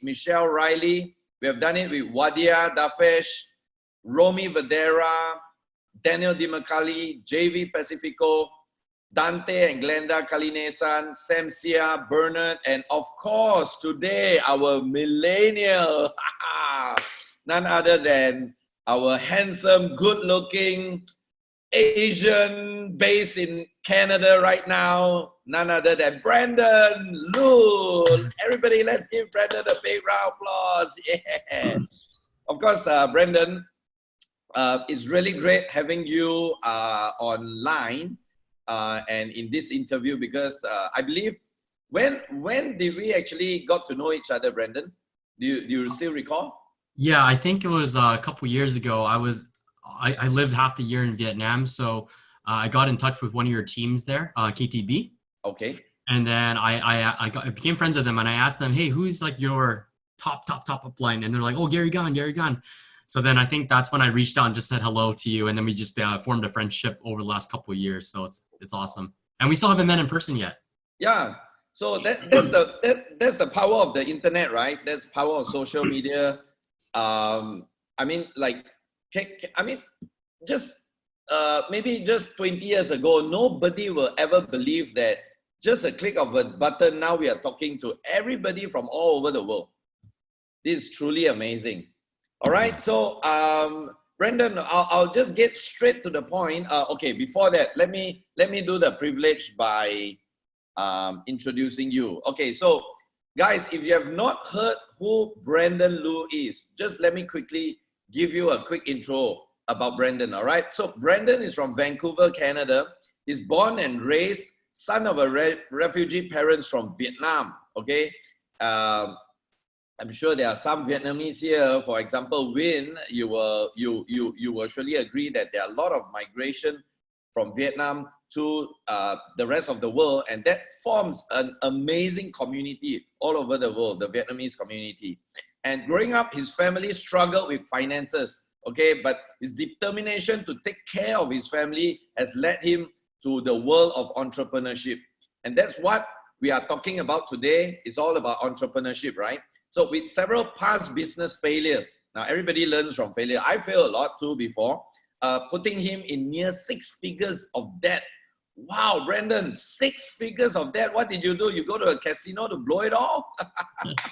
Michelle Riley. We have done it with Wadia Dafesh, Romy Vadera, Daniel Dimacali, JV Pacifico, Dante and Glenda Kalinesan, Samsia, Bernard, and of course, today, our millennial, none other than our handsome, good-looking, Asian based in Canada right now, none other than Brandon Lu. Everybody, let's give Brandon a big round of applause. Yeah. Of course, Brandon, it's really great having you online and in this interview because I believe when did we actually got to know each other, Brandon? Do you still recall? Yeah, I think it was a couple years ago. I lived half the year in Vietnam, so I got in touch with one of your teams there, KTB. Okay. And then I became friends with them, and I asked them, hey, who's like your top upline? And they're like, oh, Gary Gunn. So then I think that's when I reached out and just said hello to you, and then we just formed a friendship over the last couple of years. So it's awesome, and we still haven't met in person yet. Yeah. So that's the power of the internet, right? That's power of social media. I mean, like. Just maybe just 20 years ago, nobody will ever believe that just a click of a button, now we are talking to everybody from all over the world. This is truly amazing. All right, so Brandon, I'll just get straight to the point. Okay, before that, let me do the privilege by introducing you. Okay, so guys, if you have not heard who Brandon Lu is, just let me quickly give you a quick intro about Brandon, all right? So Brandon is from Vancouver, Canada. He's born and raised, son of a refugee parents from Vietnam, okay? I'm sure there are some Vietnamese here. For example, Win, you will surely agree that there are a lot of migration from Vietnam to the rest of the world, and that forms an amazing community all over the world, the Vietnamese community. And growing up, his family struggled with finances, okay? But his determination to take care of his family has led him to the world of entrepreneurship. And that's what we are talking about today. It's all about entrepreneurship, right? So with several past business failures, now everybody learns from failure. I failed a lot too before, putting him in near 6 figures of debt. Wow, Brandon, 6 figures of debt. What did you do? You go to a casino to blow it all?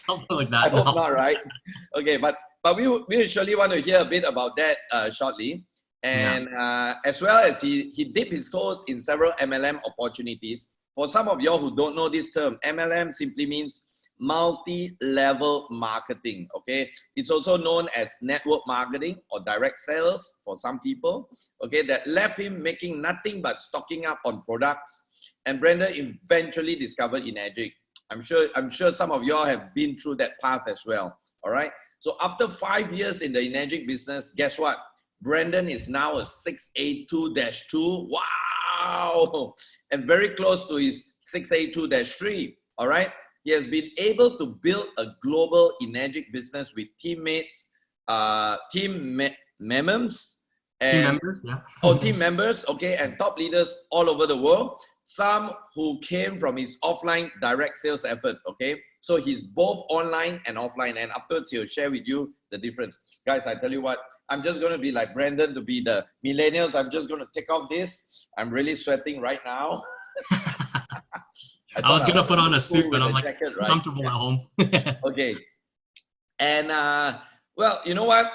Something like that. I hope not, right? Okay, but we surely want to hear a bit about that shortly. And as well as he dipped his toes in several MLM opportunities. For some of y'all who don't know this term, MLM simply means multi-level marketing, okay? It's also known as network marketing or direct sales for some people, okay? That left him making nothing but stocking up on products. And Brandon eventually discovered Enagic. I'm sure some of y'all have been through that path as well, all right? So after 5 years in the Enagic business, guess what? Brandon is now a 682-2. Wow! And very close to his 682-3, all right? He has been able to build a global Enagic business with teammates, team members, okay, and top leaders all over the world. Some who came from his offline direct sales effort, okay? So he's both online and offline, and afterwards he'll share with you the difference. Guys, I tell you what, I'm just going to be like Brandon to be the millennials. I'm just going to take off this. I'm really sweating right now. I was going to put on a suit, but I'm like jacket, right? comfortable at home. Okay. And well, you know what?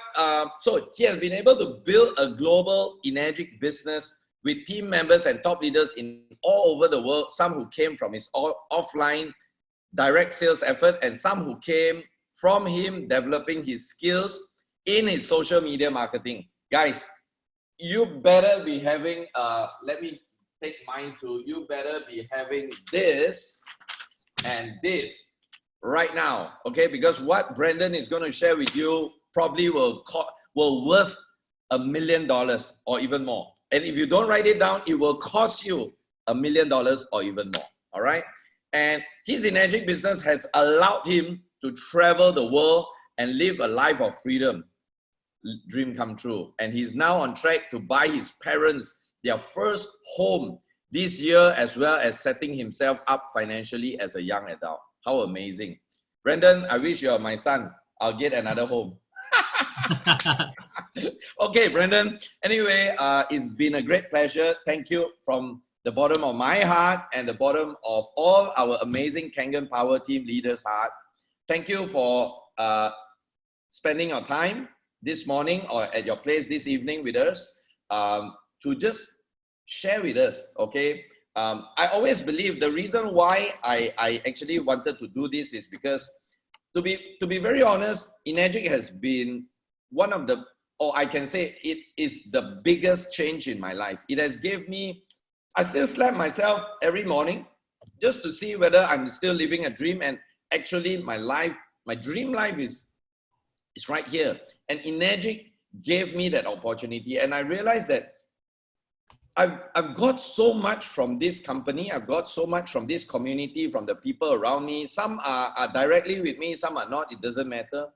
So he has been able to build a global Enagic business with team members and top leaders in all over the world, some who came from his offline direct sales effort and some who came from him developing his skills in his social media marketing. Guys, you better be having, let me take mine too. You better be having this and this right now, okay? Because what Brandon is going to share with you probably will worth $1 million or even more. And if you don't write it down, it will cost you $1 million or even more, all right? And his Enagic business has allowed him to travel the world and live a life of freedom. Dream come true. And he's now on track to buy his parents their first home this year, as well as setting himself up financially as a young adult. How amazing. Brandon, I wish you're my son. I'll get another home. Okay, Brandon. Anyway, it's been a great pleasure. Thank you from the bottom of my heart and the bottom of all our amazing Kangen Power Team leaders' heart. Thank you for spending your time this morning or at your place this evening with us to just share with us, okay? I always believe the reason why I actually wanted to do this is because, to be very honest, Enagic has been one of the, or I can say it is the biggest change in my life. It has gave me, I still slap myself every morning just to see whether I'm still living a dream, and actually my life, my dream life is right here. And Enagic gave me that opportunity, and I realized that I've got so much from this company. I've got so much from this community, from the people around me. Some are directly with me, some are not, it doesn't matter.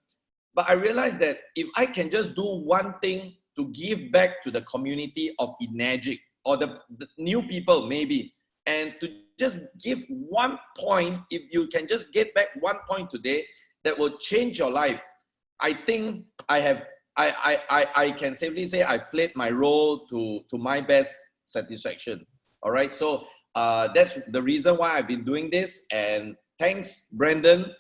But I realized that if I can just do one thing to give back to the community of Enagic, or the new people maybe, and to just give 1 point, if you can just get back 1 point today, that will change your life. I think I can safely say I played my role to my best satisfaction. All right, so that's the reason why I've been doing this. And thanks, Brandon,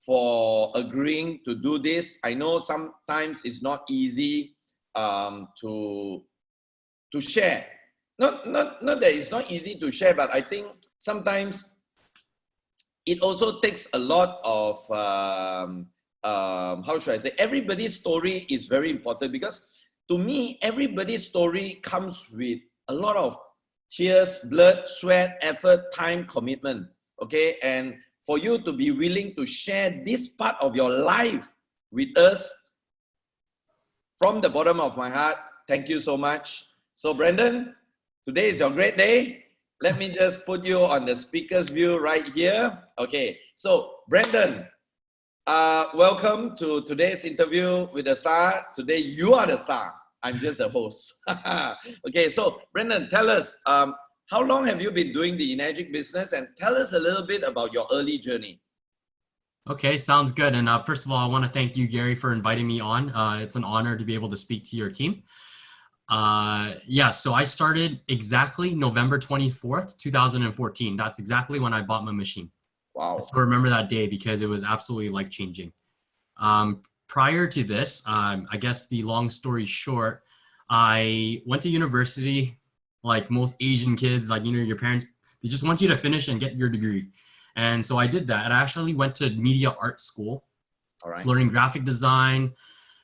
for agreeing to do this. I know sometimes it's not easy to share. Not that it's not easy to share, but I think sometimes it also takes a lot of how should I say, everybody's story is very important, because to me, everybody's story comes with a lot of tears, blood, sweat, effort, time, commitment, okay? And for you to be willing to share this part of your life with us, from the bottom of my heart, thank you so much. So Brandon, today is your great day. Let me just put you on the speaker's view right here. Okay, so Brandon, welcome to today's interview with the star. Today you are the star. I'm just the host. Okay, so Brandon, tell us, how long have you been doing the Enagic business, and tell us a little bit about your early journey. Okay, sounds good. And first of all, I want to thank you, Gary, for inviting me on. It's an honor to be able to speak to your team. Yeah, so I started exactly November 24th, 2014. That's exactly when I bought my machine. Wow. I still remember that day because it was absolutely life-changing. Prior to this, I guess the long story short, I went to university like most Asian kids, like, you know, your parents, they just want you to finish and get your degree. And so I did that. And I actually went to media art school, all right, learning graphic design,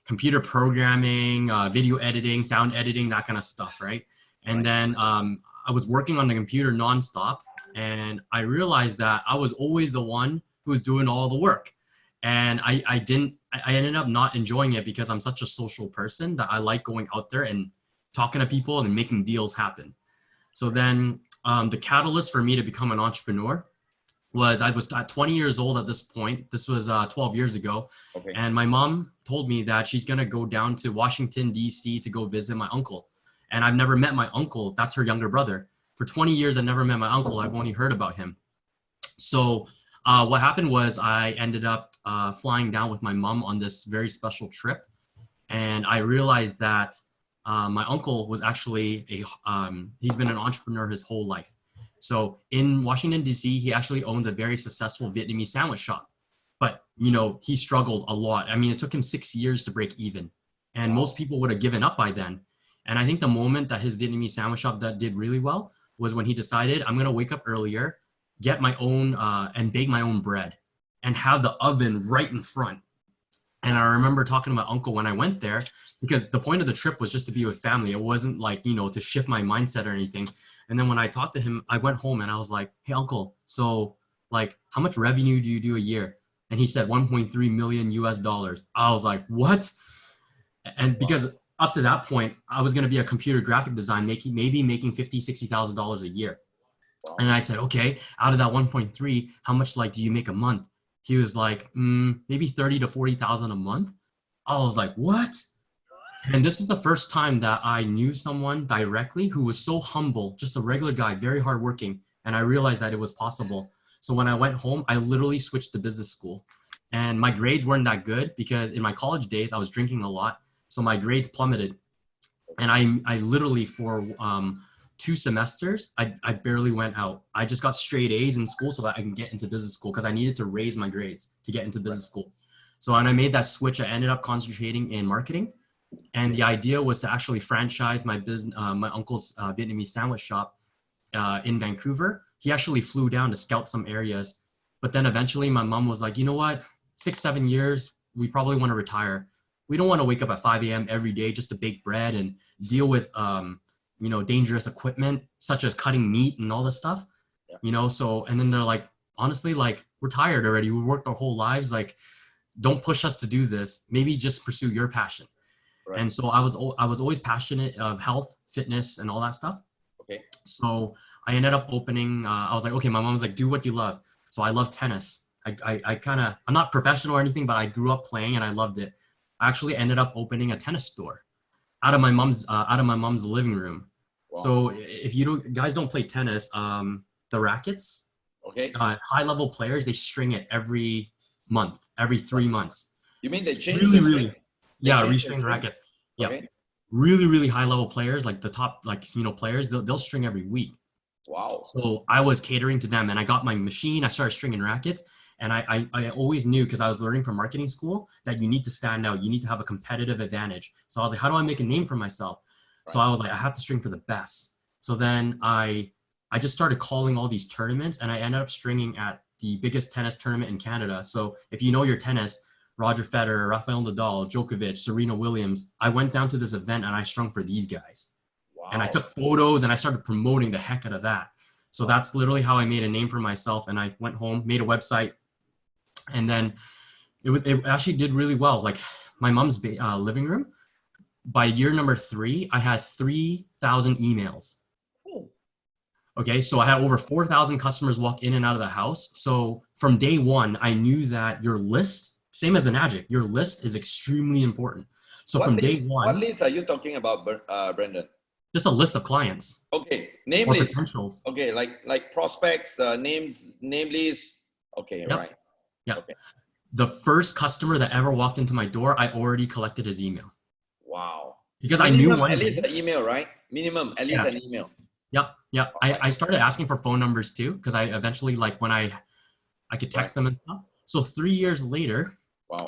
computer programming, video editing, sound editing, that kind of stuff, right? And then I was working on the computer nonstop, and I realized that I was always the one who was doing all the work. And I ended up not enjoying it, because I'm such a social person that I like going out there and talking to people and making deals happen. So then the catalyst for me to become an entrepreneur was, I was at 20 years old at this point. This was 12 years ago. Okay. And my mom told me that she's going to go down to Washington, D.C. to go visit my uncle. And I've never met my uncle. That's her younger brother. For 20 years, I never met my uncle. I've only heard about him. So what happened was I ended up flying down with my mom on this very special trip. And I realized that my uncle was actually he's been an entrepreneur his whole life. So in Washington, D.C., he actually owns a very successful Vietnamese sandwich shop. But, you know, he struggled a lot. I mean, it took him 6 years to break even. And most people would have given up by then. And I think the moment that his Vietnamese sandwich shop that did really well was when he decided, I'm going to wake up earlier, get my own, and bake my own bread, and have the oven right in front. And I remember talking to my uncle when I went there, because the point of the trip was just to be with family. It wasn't like, you know, to shift my mindset or anything. And then when I talked to him, I went home and I was like, hey, uncle, so like, how much revenue do you do a year? And he said 1.3 million US dollars. I was like, what? And because up to that point, I was going to be a computer graphic design, maybe making $50,000, $60,000 a year. Wow. And I said, okay, out of that 1.3, how much like do you make a month? He was like, maybe 30 to 40,000 a month. I was like, what? And this is the first time that I knew someone directly who was so humble, just a regular guy, very hardworking. And I realized that it was possible. So when I went home, I literally switched to business school. And my grades weren't that good because in my college days, I was drinking a lot. So my grades plummeted. And I literally for 2 semesters, I barely went out. I just got straight A's in school so that I can get into business school because I needed to raise my grades to get into business school. So when I made that switch, I ended up concentrating in marketing. And the idea was to actually franchise my business, my uncle's Vietnamese sandwich shop in Vancouver. He actually flew down to scout some areas. But then eventually my mom was like, you know what, 6-7 years, we probably want to retire. We don't want to wake up at 5 a.m. every day just to bake bread and deal with, dangerous equipment such as cutting meat and all this stuff, So, and then they're like, honestly, like, we're tired already. We worked our whole lives. Like, don't push us to do this. Maybe just pursue your passion. Right. And so I was always passionate of health, fitness, and all that stuff. Okay. So I ended up opening, I was like, okay, my mom was like, do what you love. So I love tennis. I'm not professional or anything, but I grew up playing and I loved it. I actually ended up opening a tennis store out of my mom's living room. Wow. So if guys don't play tennis, the rackets, okay, high level players, they string it every month, every 3 months. You mean they change? Really, yeah, restring rackets. Yeah, okay. Really high level players, like the top, players, they'll string every week. Wow. So I was catering to them, and I got my machine. I started stringing rackets, and I always knew, because I was learning from marketing school, that you need to stand out. You need to have a competitive advantage. So I was like, how do I make a name for myself? Right. So I was like, I have to string for the best. So then I just started calling all these tournaments, and I ended up stringing at the biggest tennis tournament in Canada. So if you know your tennis, Roger Federer, Rafael Nadal, Djokovic, Serena Williams, I went down to this event and I strung for these guys. Wow. And I took photos and I started promoting the heck out of that. So that's literally how I made a name for myself. And I went home, made a website, and then it actually did really well. Like my mom's living room, by year number 3, I had 3,000 emails. Okay, so I had over 4,000 customers walk in and out of the house. So from day one, I knew that your list, same as an adject, your list is extremely important. So from day one. What list are you talking about, Brendan? Just a list of clients. Okay, name list. Potentials. Okay, like prospects, names, name list. Okay, yep. Right. Yeah. Okay. The first customer that ever walked into my door, I already collected his email. Wow. Because minimum, I knew one. At least an email, right? Minimum, at least an email. Yep. I started asking for phone numbers too, because I eventually, like, when I could text them and stuff. So 3 years later, wow.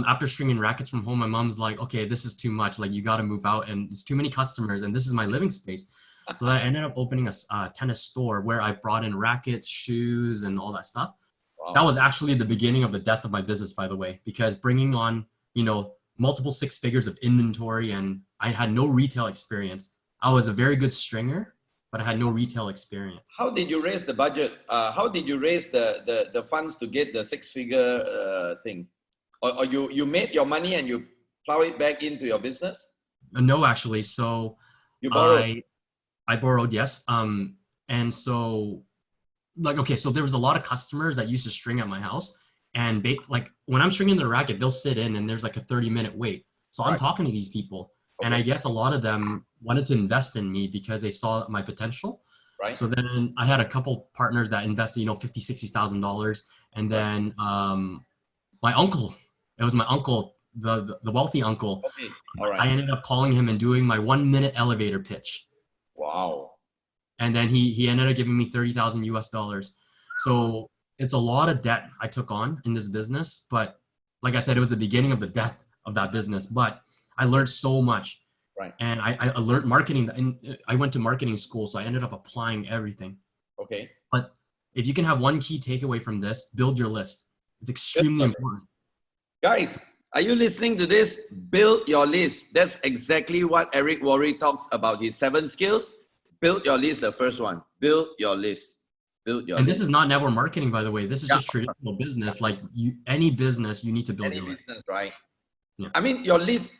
After stringing rackets from home, my mom's like, okay, this is too much. Like, you got to move out, and it's too many customers, and this is my living space. So then I ended up opening a tennis store where I brought in rackets, shoes, and all that stuff. Wow. That was actually the beginning of the death of my business, by the way, because bringing on, multiple 6 figures of inventory, and I had no retail experience. I was a very good stringer, but I had no retail experience. How did you raise the budget? How did you raise the funds to get the 6-figure thing? Or you made your money and you plow it back into your business? No, actually. So you borrowed? I borrowed, yes. And so, so there was a lot of customers that used to string at my house. And when I'm stringing the racket, they'll sit in and there's like a 30-minute wait. So I'm talking to these people. Okay. And I guess a lot of them wanted to invest in me because they saw my potential. Right. So then I had a couple partners that invested, $50,000, $60,000. And then my uncle, it was my uncle, the wealthy uncle. Okay. All right. I ended up calling him and doing my 1-minute elevator pitch. Wow. And then he ended up giving me $30,000 US. So it's a lot of debt I took on in this business. But like I said, it was the beginning of the death of that business. But I learned so much. Right. And I learned marketing. And I went to marketing school, so I ended up applying everything. Okay. But if you can have one key takeaway from this, build your list. It's extremely important. Guys, are you listening to this? Build your list. That's exactly what Eric Worre talks about, his 7 skills. Build your list, the first one. Build your list. Build your list. This is not network marketing, by the way. This is just traditional business. Like any business, you need to build your list. Any business, right? Yeah. I mean, your list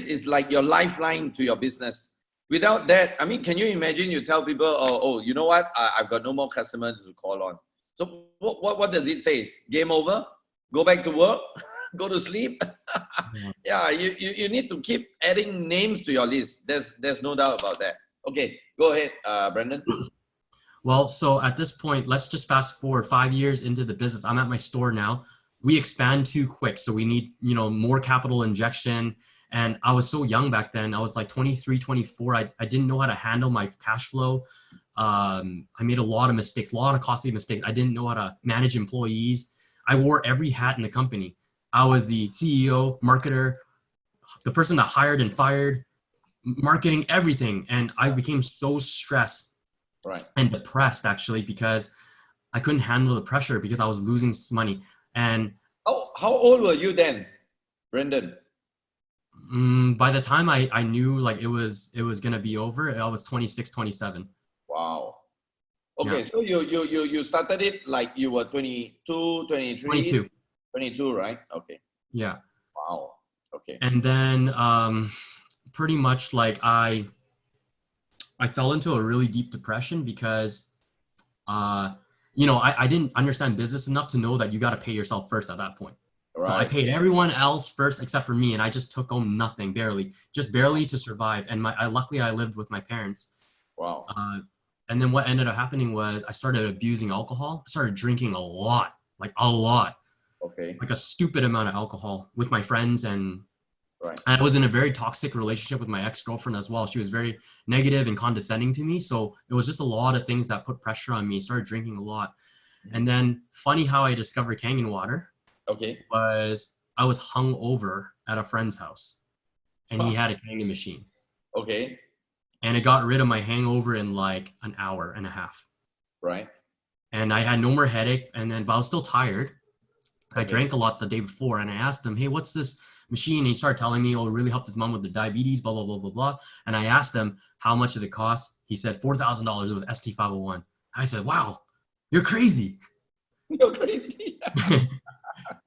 is like your lifeline to your business. Without that, I mean, can you imagine you tell people, oh, you know what? I've got no more customers to call on. So what does it say? Game over? Go back to work? Go to sleep? Yeah, you need to keep adding names to your list. There's no doubt about that. Okay, go ahead, Brendan. Well, so at this point, let's just fast forward 5 years into the business. I'm at my store now. we expand too quick. So we need, more capital injection. And I was so young back then. I was like 23, 24. I didn't know how to handle my cash flow. I made a lot of mistakes, a lot of costly mistakes. I didn't know how to manage employees. I wore every hat in the company. I was the CEO, marketer, the person that hired and fired, marketing, everything. And I became so stressed and depressed, actually, because I couldn't handle the pressure because I was losing money. And how old were you then, Brendan? By the time I knew like it was going to be over, I was 26, 27. Wow. Okay, Yeah. so you started it like you were 22, 23? 22, right? Okay. Yeah. Wow. Okay. And then pretty much like I fell into a really deep depression because I didn't understand business enough to know that you got to pay yourself first at that point. Right. So I paid everyone else first except for me, and I just took home nothing, barely to survive. And luckily I lived with my parents. Wow. And then what ended up happening was I started abusing alcohol. I started drinking a lot, like a lot. Okay. Like a stupid amount of alcohol with my friends. And right. I was in a very toxic relationship with my ex-girlfriend as well. She was very negative and condescending to me. So it was just a lot of things that put pressure on me. I started drinking a lot. And then funny how I discovered kangen water. Okay. Was I was hung over at a friend's house and he had a kangen machine. Okay. And it got rid of my hangover in like an hour and a half. Right. And I had no more headache. But I was still tired. Okay. I drank a lot the day before and I asked him, hey, what's this machine? And he started telling me, oh, it really helped his mom with the diabetes, blah, blah, blah, blah, blah. And I asked him how much did it cost? He said $4,000. It was ST501. I said, wow, you're crazy. You're crazy.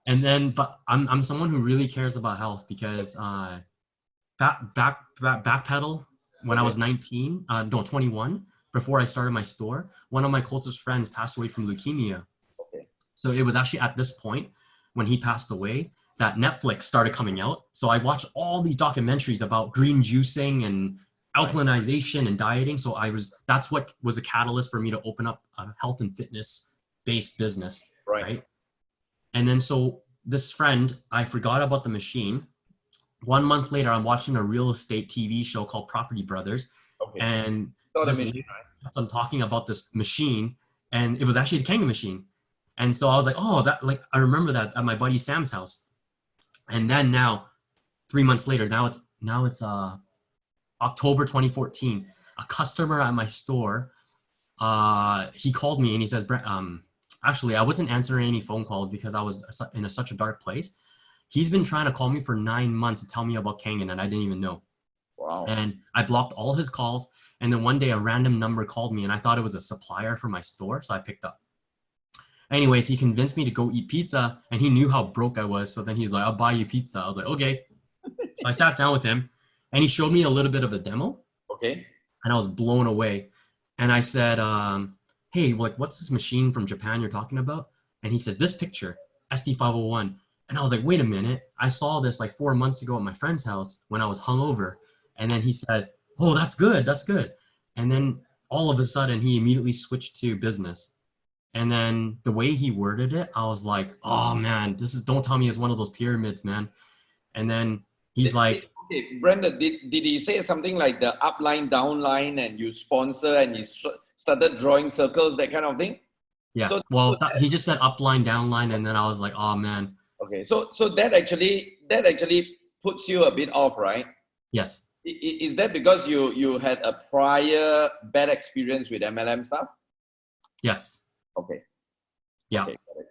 But I'm someone who really cares about health because backpedal when I was 21, before I started my store, one of my closest friends passed away from leukemia. Okay. So it was actually at this point when he passed away that Netflix started coming out. So I watched all these documentaries about green juicing and alkalinization and dieting. So that's what was a catalyst for me to open up a health and fitness based business. Right. And then so this friend, I forgot about the machine. 1 month later, I'm watching a real estate TV show called Property Brothers. Okay. And I'm talking about this machine, and it was actually the kangen machine. And so I was like, oh, I remember that at my buddy Sam's house. And then now, 3 months later, now it's October 2014. A customer at my store, he called me and he says, actually, I wasn't answering any phone calls because I was in such a dark place. He's been trying to call me for 9 months to tell me about kangen, and I didn't even know. Wow. And I blocked all his calls. And then one day a random number called me and I thought it was a supplier for my store. So I picked up. Anyways, he convinced me to go eat pizza and he knew how broke I was. So then he's like, I'll buy you pizza. I was like, okay. So I sat down with him and he showed me a little bit of a demo. Okay. And I was blown away. And I said, hey, what's this machine from Japan you're talking about? And he said, this picture, ST501. And I was like, wait a minute. I saw this like 4 months ago at my friend's house when I was hungover. And then he said, oh, that's good. That's good. And then all of a sudden he immediately switched to business. And then the way he worded it, I was like, oh man, don't tell me it's one of those pyramids, man. And then he's like, okay, Brenda, did he say something like the up line, down line, and you sponsor and you started drawing circles, that kind of thing? Yeah. He just said up line, down line. And then I was like, oh man. Okay. So that actually puts you a bit off, right? Yes. Is that because you had a prior bad experience with MLM stuff? Yes. Okay. Yeah. Okay, got it.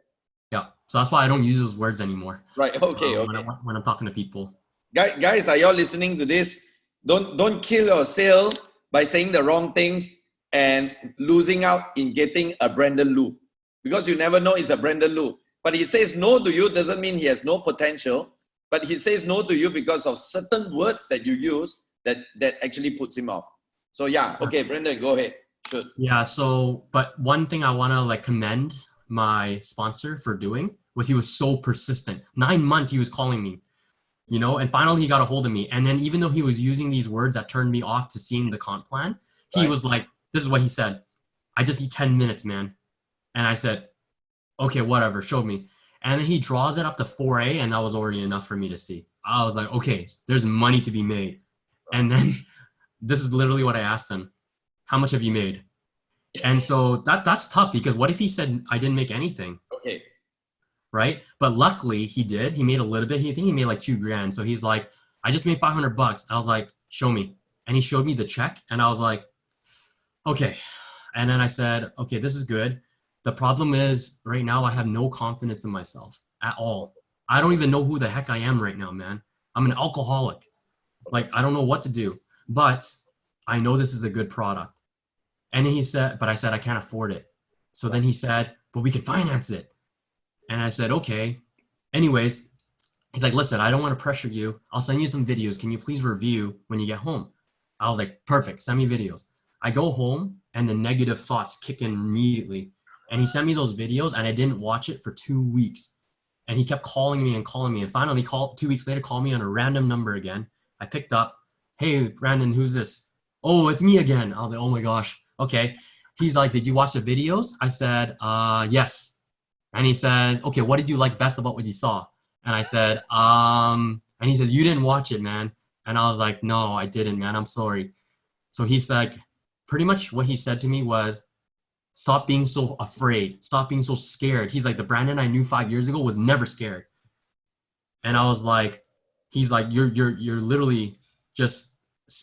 Yeah. So that's why I don't use those words anymore. Right. Okay. When I'm talking to people. Guys, are y'all listening to this? Don't kill your sale by saying the wrong things and losing out in getting a Brandon Lu, because you never know it's a Brandon Lu. But he says no to you doesn't mean he has no potential. But he says no to you because of certain words that you use that actually puts him off. So yeah, okay, Brendan, go ahead. Good. Yeah. So, but one thing I want to commend my sponsor for doing was he was so persistent. 9 months he was calling me, and finally he got a hold of me. And then even though he was using these words that turned me off to seeing the comp plan, he was like, this is what he said. I just need 10 minutes, man. And I said, okay, whatever, show me. And then he draws it up to 4A, and that was already enough for me to see. I was like, okay, there's money to be made. And then this is literally what I asked him. How much have you made? And so that's tough, because what if he said I didn't make anything? Okay. Right? But luckily he did. He made a little bit. I think he made like $2,000. So he's like, I just made $500. I was like, show me. And he showed me the check, and I was like, okay. And then I said, okay, this is good. The problem is right now I have no confidence in myself at all. I don't even know who the heck I am right now, man. I'm an alcoholic. Like, I don't know what to do, but I know this is a good product. And he said, but I said, I can't afford it. So then he said, but we can finance it. And I said, okay. Anyways, he's like, listen, I don't want to pressure you. I'll send you some videos. Can you please review when you get home? I was like, perfect. Send me videos. I go home and the negative thoughts kick in immediately. And he sent me those videos, and I didn't watch it for 2 weeks. And he kept calling me. And finally 2 weeks later, called me on a random number again. I picked up. Hey, Brandon, who's this? Oh, it's me again. I was like, oh my gosh. Okay. He's like, did you watch the videos? I said, yes. And he says, okay, what did you like best about what you saw? And I said, and he says, you didn't watch it, man. And I was like, no, I didn't, man. I'm sorry. So he's like, pretty much what he said to me was, stop being so afraid. Stop being so scared. He's like, the Brandon I knew 5 years ago was never scared. And I was like, he's like, you're literally just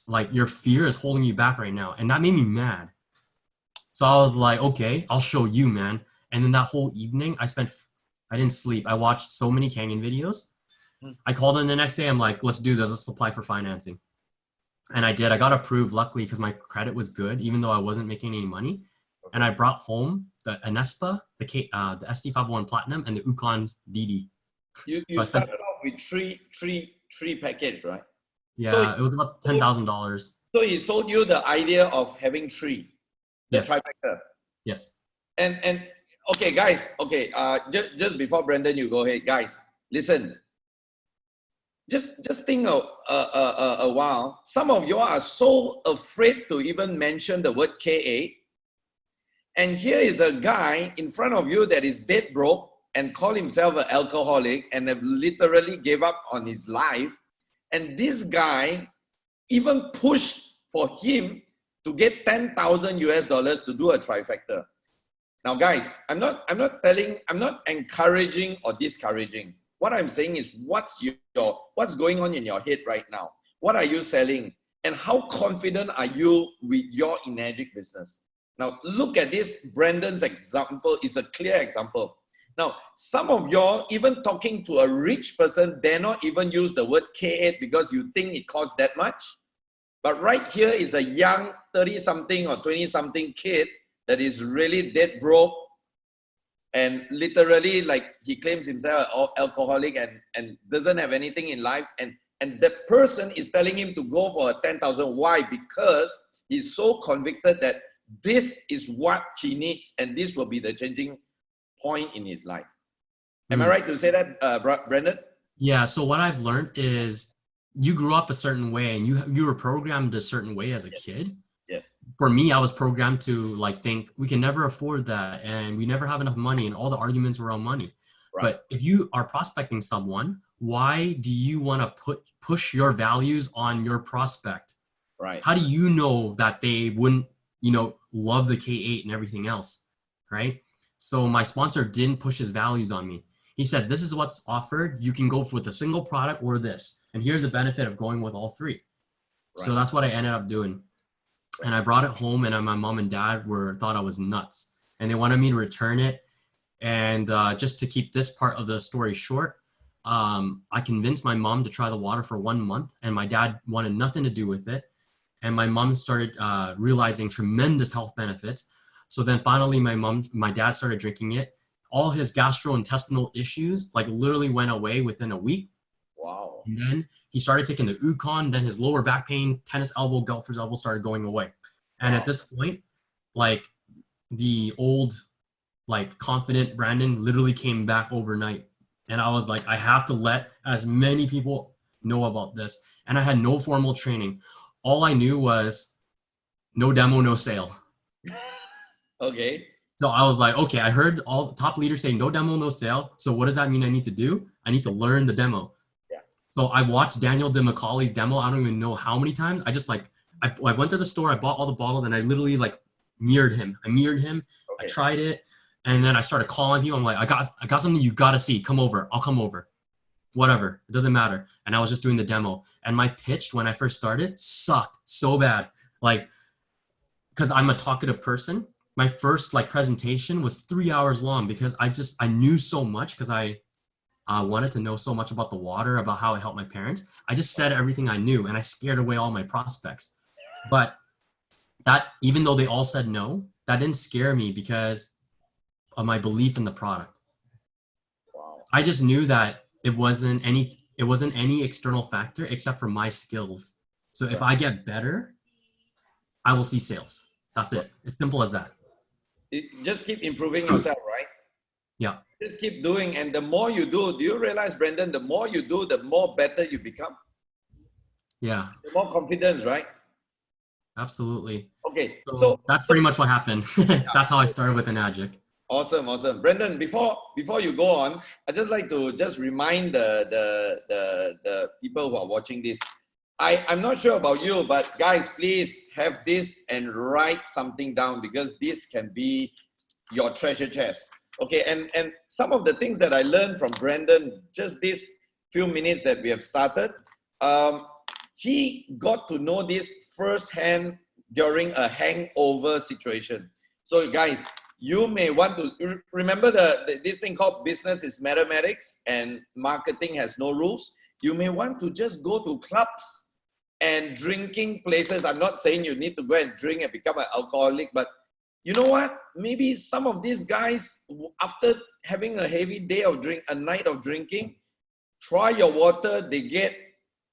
like, your fear is holding you back right now. And that made me mad. So I was like, okay, I'll show you, man. And then that whole evening I didn't sleep. I watched so many Kangen videos. I called him the next day. I'm like, let's do this. Let's apply for financing. And I did. I got approved, luckily, because my credit was good, even though I wasn't making any money. And I brought home the Anespa, the SD501 Platinum, and the Ukon DD. You so started off with three package, right? Yeah, so it was about $10,000. So he sold you the idea of having three, the Yes. trifecta. Yes. And okay, guys. Okay, just before Brandon, you go ahead, guys. Listen. Just think a while. Some of you are so afraid to even mention the word KA. And here is a guy in front of you that is dead broke and call himself an alcoholic and have literally gave up on his life. And this guy even pushed for him to get 10,000 US dollars to do a trifecta. Now, guys, I'm not encouraging or discouraging. What I'm saying is, what's going on in your head right now? What are you selling? And how confident are you with your Energic business? Now, look at this. Brandon's example is a clear example. Now, some of y'all, even talking to a rich person, dare not even use the word K8 because you think it costs that much. But right here is a young 30-something or 20-something kid that is really dead broke, and literally, like, he claims himself an alcoholic and doesn't have anything in life. And that person is telling him to go for a 10,000. Why? Because he's so convicted that this is what he needs, and this will be the changing point in his life. Am I right to say that, Brandon? Yeah. So what I've learned is, you grew up a certain way, and you were programmed a certain way as a kid. Yes. For me, I was programmed to like think we can never afford that, and we never have enough money, and all the arguments were on money. Right. But if you are prospecting someone, why do you want to push your values on your prospect? Right. How do you know that they wouldn't, love the K8 and everything else, right? So my sponsor didn't push his values on me. He said, this is what's offered. You can go with a single product or this. And here's the benefit of going with all three. Right. So that's what I ended up doing. And I brought it home, and my mom and dad thought I was nuts, and they wanted me to return it. And just to keep this part of the story short, I convinced my mom to try the water for 1 month, and my dad wanted nothing to do with it. And my mom started realizing tremendous health benefits. So then finally my dad started drinking it. All his gastrointestinal issues like literally went away within a week. Wow. And then he started taking the Ukon, then his lower back pain, tennis elbow, golfer's elbow started going away. And at this point, like, the old, like, confident Brandon literally came back overnight. And I was like, I have to let as many people know about this. And I had no formal training. All I knew was no demo, no sale. Okay. So I was like, okay, I heard all the top leaders say no demo, no sale. So what does that mean I need to do? I need to learn the demo. Yeah. So I watched Daniel DeMacaulay's demo. I don't even know how many times. I just like, I went to the store, I bought all the bottles, and I literally like mirrored him. I mirrored him. I Okay. tried it. And then I started calling people. I'm like, I got something you got to see. Come over. I'll come over. Whatever. It doesn't matter. And I was just doing the demo. And my pitch when I first started sucked so bad. Like, because I'm a talkative person. My first like presentation was 3 hours long because I knew so much because I wanted to know so much about the water, about how it helped my parents. I just said everything I knew and I scared away all my prospects. But that, even though they all said no, that didn't scare me because of my belief in the product. Wow. I just knew that it wasn't any external factor except for my skills. So if I get better, I will see sales. That's it. As simple as that. Just keep improving yourself, right? Yeah. Just keep doing. And the more you do you realize, Brendan, the more you do, the more better you become. Yeah. The more confidence, right? Absolutely. Okay. So that's pretty much what happened. That's how I started with Enagic. Awesome. Brendan, before you go on, I'd just like to just remind the people who are watching this. I'm not sure about you, but guys, please have this and write something down because this can be your treasure chest. Okay, and some of the things that I learned from Brendan, just this few minutes that we have started, he got to know this firsthand during a hangover situation. So guys, you may want to remember this thing called business is mathematics and marketing has no rules. You may want to just go to clubs and drinking places. I'm not saying you need to go and drink and become an alcoholic, but you know what? Maybe some of these guys, after having a heavy day of a night of drinking, try your water, they get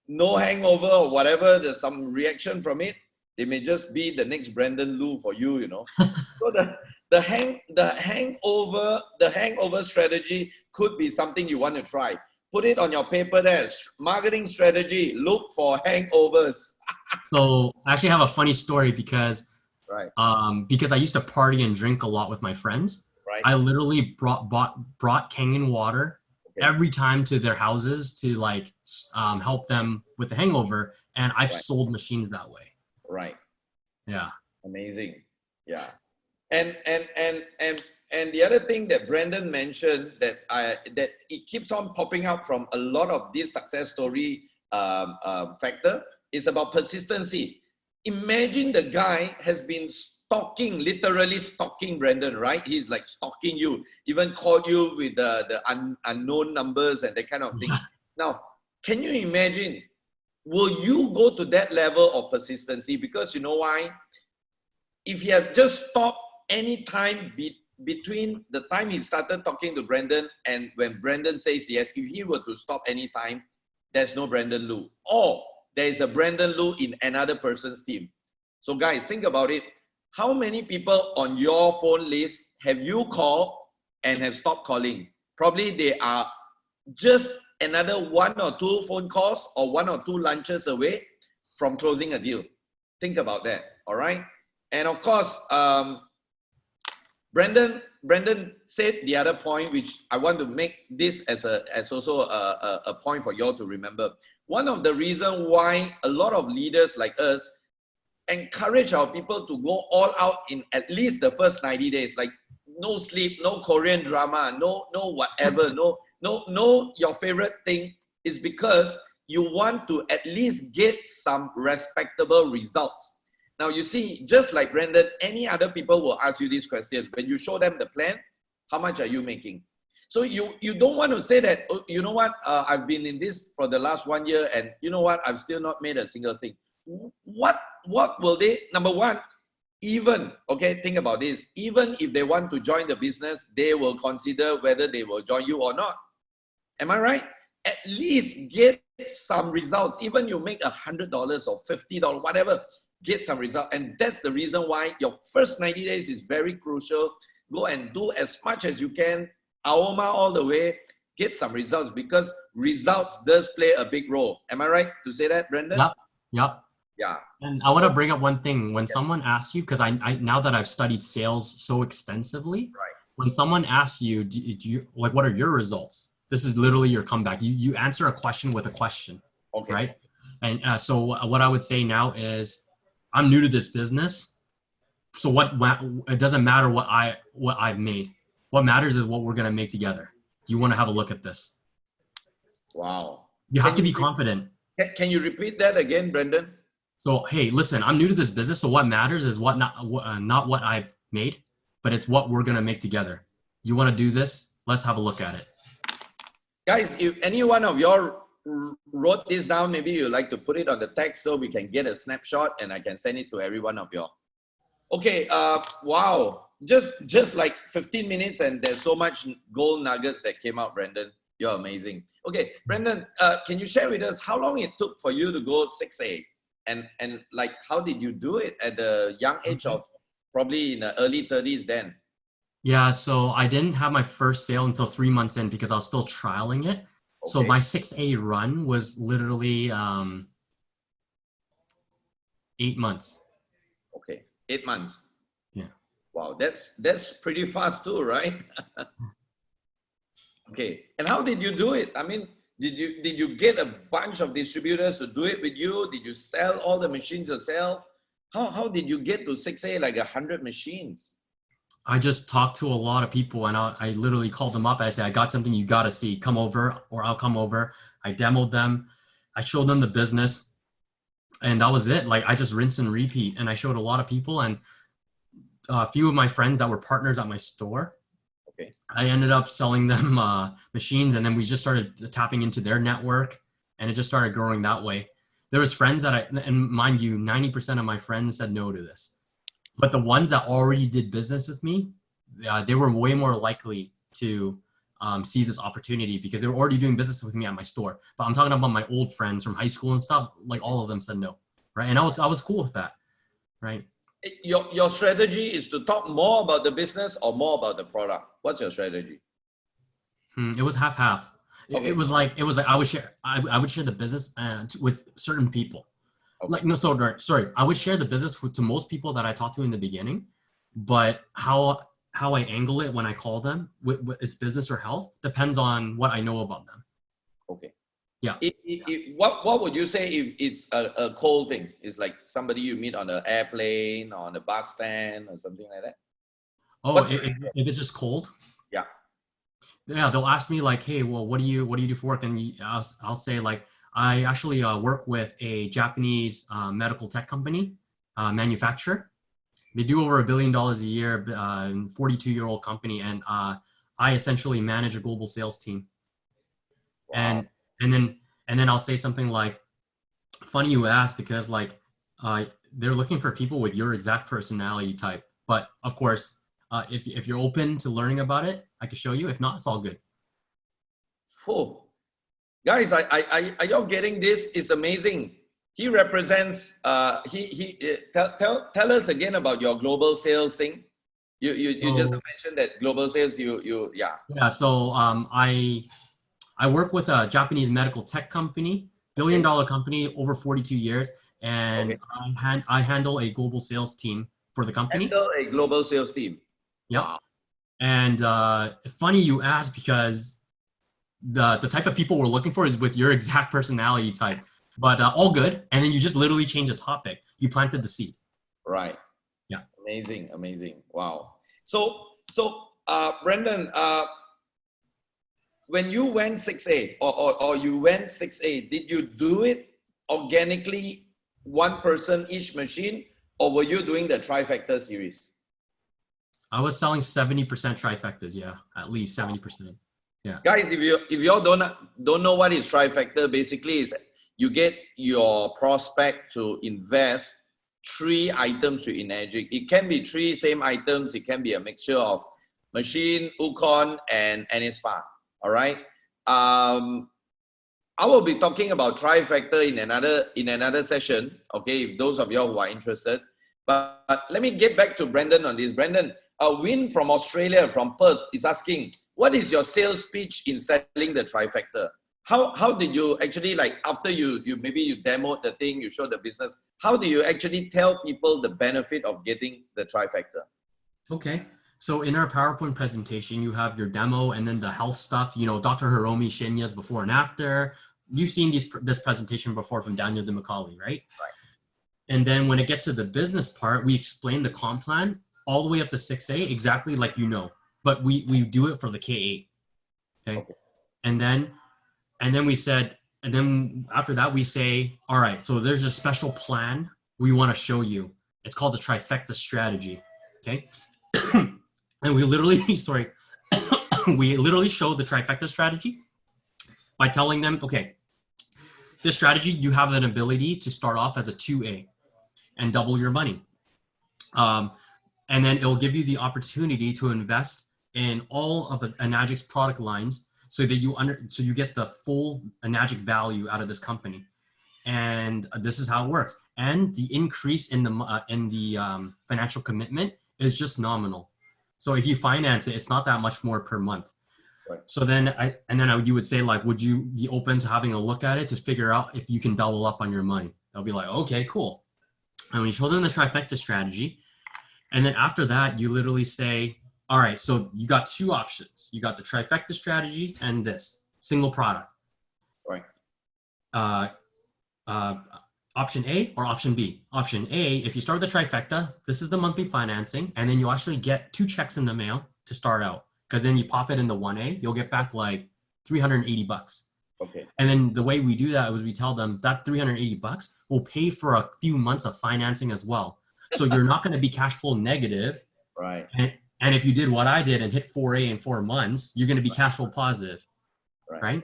no hangover or whatever, there's some reaction from it. They may just be the next Brandon Lu for you, you know. So the hangover strategy could be something you want to try. Put it on your paper there. Marketing strategy, look for hangovers. So I actually have a funny story because Right. Because I used to party and drink a lot with my friends. Right. I literally brought kangen water every time to their houses to like help them with the hangover, and I've sold machines that way. Right. Yeah. Amazing. Yeah. And the other thing that Brandon mentioned that it keeps on popping up from a lot of this success story factor is about persistency. Imagine the guy has been literally stalking Brandon, right? He's like stalking you, even called you with the unknown numbers and that kind of thing. Now, can you imagine, will you go to that level of persistency? Because you know why? If he has just stopped any time between the time he started talking to Brandon and when Brandon says yes, if he were to stop any time, there's no Brandon Lu. Or there is a Brandon Lu in another person's team. So guys, think about it. How many people on your phone list have you called and have stopped calling? Probably they are just another 1 or 2 phone calls or 1 or 2 lunches away from closing a deal. Think about that, all right? And of course, Brandon said the other point, which I want to make this as also a point for you all to remember. One of the reasons why a lot of leaders like us encourage our people to go all out in at least the first 90 days, like no sleep, no Korean drama, no whatever, no your favorite thing, is because you want to at least get some respectable results. Now you see, just like Brandon, any other people will ask you this question. When you show them the plan, how much are you making? So you don't want to say that, oh, you know what, I've been in this for the last 1 year and you know what, I've still not made a single thing. What will they, number one, even, okay, think about this, even if they want to join the business, they will consider whether they will join you or not. Am I right? At least get some results. Even you make $100 or $50, whatever, get some result. And that's the reason why your first 90 days is very crucial. Go and do as much as you can, AOMA all the way, get some results, because results does play a big role. Am I right to say that, Brandon? Yep. Yeah. And I want to bring up one thing. When someone asks you, because I now that I've studied sales so extensively, Right. when someone asks you, do you like what are your results? This is literally your comeback. You answer a question with a question, Okay. right? And so what I would say now is, I'm new to this business, so it doesn't matter what I've made. What matters is what we're gonna make together. Do you want to have a look at this? Wow. You have to be confident. Can you repeat that again, Brendan? So, hey, listen, I'm new to this business, so what matters is not what I've made, but it's what we're gonna make together. You want to do this? Let's have a look at it. Guys, if any one of y'all wrote this down, maybe you'd like to put it on the text so we can get a snapshot and I can send it to every one of y'all. Okay, wow. Just like 15 minutes and there's so much gold nuggets that came out, Brendan. You're amazing. Okay, Brendan, can you share with us how long it took for you to go 6A? And like, how did you do it at the young age of probably in the early 30s then? Yeah, so I didn't have my first sale until 3 months in because I was still trialing it. Okay. So my 6A run was literally 8 months. Okay, 8 months. Yeah. Wow, that's pretty fast too, right? Okay, and how did you do it? I mean, did you get a bunch of distributors to do it with you? Did you sell all the machines yourself? How did you get to 6A, like 100 machines? I just talked to a lot of people and I literally called them up. I said, I got something you got to see. Come over or I'll come over. I demoed them. I showed them the business. And that was it. Like, I just rinse and repeat. And I showed a lot of people, and a few of my friends that were partners at my store. Okay. I ended up selling them machines, and then we just started tapping into their network, and it just started growing that way. There was friends that and mind you, 90% of my friends said no to this. But the ones that already did business with me, they were way more likely to see this opportunity because they were already doing business with me at my store. But I'm talking about my old friends from high school and stuff. Like, all of them said no, right? And I was cool with that, right? Your strategy is to talk more about the business or more about the product? What's your strategy? It was half. Okay. It was like I would share the business with certain people. Okay. Like, no, sorry. I would share the business to most people that I talked to in the beginning, but how I angle it when I call them, with it's business or health, depends on what I know about them. Okay. Yeah. What would you say if it's a cold thing? It's like somebody you meet on an airplane or on a bus stand or something like that? Oh, if it's just cold? Yeah. Yeah, they'll ask me like, hey, well, what do you do for work? And I'll say like, I actually work with a Japanese medical tech company, manufacturer. They do over $1 billion a year, 42-year-old company, and I essentially manage a global sales team. Wow. And then I'll say something like, funny you ask, because like they're looking for people with your exact personality type. But of course, if you're open to learning about it, I can show you. If not, it's all good. Oh, guys, are y'all getting this? It's amazing. He represents. Tell us again about your global sales thing. You just mentioned that global sales. Yeah. Yeah. So I work with a Japanese medical tech company, billion-dollar company, over 42 years, and I handle a global sales team for the company. Handle a global sales team. Yep. Wow. And funny you ask, because the type of people we're looking for is with your exact personality type. But all good. And then you just literally change the topic. You planted the seed. Right. Yeah. Amazing. Wow. So Brendan, when you went 6A or you went 6A, did you do it organically, one person each machine, or were you doing the trifecta series? I was selling 70% trifectas. Yeah, at least 70%. Yeah. Guys, if you all don't know what is trifecta, basically is you get your prospect to invest 3 items to Energic. It can be 3 same items. It can be a mixture of machine, Ukon, and Anispa. All right. I will be talking about trifecta in another session. Okay, if those of you who are interested. But let me get back to Brendan on this. Brendan, Win from Australia, from Perth, is asking, what is your sales pitch in selling the trifecta? how did you actually, like, after you maybe you demoed the thing, you showed the business, how do you actually tell people the benefit of getting the trifecta? Okay. So in our PowerPoint presentation, you have your demo and then the health stuff, you know, Dr. Hiromi Shinya's before and after. You've seen this presentation before from Daniel DeMacaulay, right? Right. And then when it gets to the business part, we explain the comp plan all the way up to 6A, exactly like you know, but we do it for the K8. Okay. And then we said, and then after that we say, all right, so there's a special plan we want to show you. It's called the trifecta strategy. Okay. And we literally, sorry, we literally show the trifecta strategy by telling them, okay, this strategy, you have an ability to start off as a 2A and double your money. And then it'll give you the opportunity to invest in all of Anagic's product lines so that you get the full Anagic value out of this company. And this is how it works. And the increase in the financial commitment is just nominal. So if you finance it, it's not that much more per month. Right. So then you would say, like, would you be open to having a look at it to figure out if you can double up on your money? They'll be like, okay, cool. And we show them the trifecta strategy. And then after that, you literally say, all right, so you got two options. You got the trifecta strategy and this single product. Right. Option A or option B. Option A, if you start with the trifecta, this is the monthly financing, and then you actually get 2 checks in the mail to start out. Because then you pop it in the 1A, you'll get back like $380. Okay. And then the way we do that is we tell them that $380 will pay for a few months of financing as well. So you're not going to be cash flow negative. Right. And if you did what I did and hit 4A in 4 months, you're going to be cash flow positive. Right.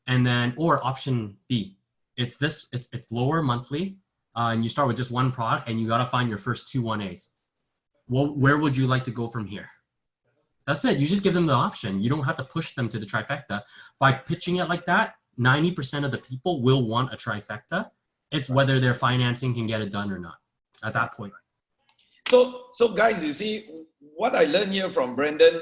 And then, or option B, it's lower monthly, and you start with just one product and you got to find your first 2 1As. Well, where would you like to go from here? That's it. You just give them the option. You don't have to push them to the trifecta. By pitching it like that, 90% of the people will want a trifecta. It's whether their financing can get it done or not at that point. So guys, you see, what I learned here from Brendan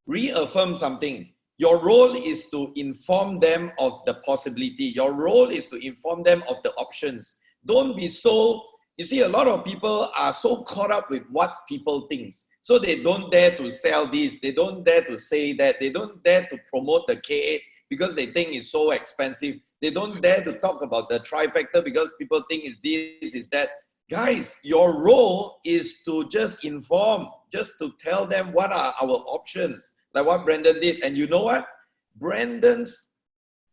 reaffirm something. Your role is to inform them of the possibility. Your role is to inform them of the options. Don't be so, you see, a lot of people are so caught up with what people think. So they don't dare to sell this. They don't dare to say that. They don't dare to promote the K8 because they think it's so expensive. They don't dare to talk about the trifecta because people think it's this, is that. Guys, your role is to just inform, just to tell them what are our options, like what Brendan did. And you know what? Brendan's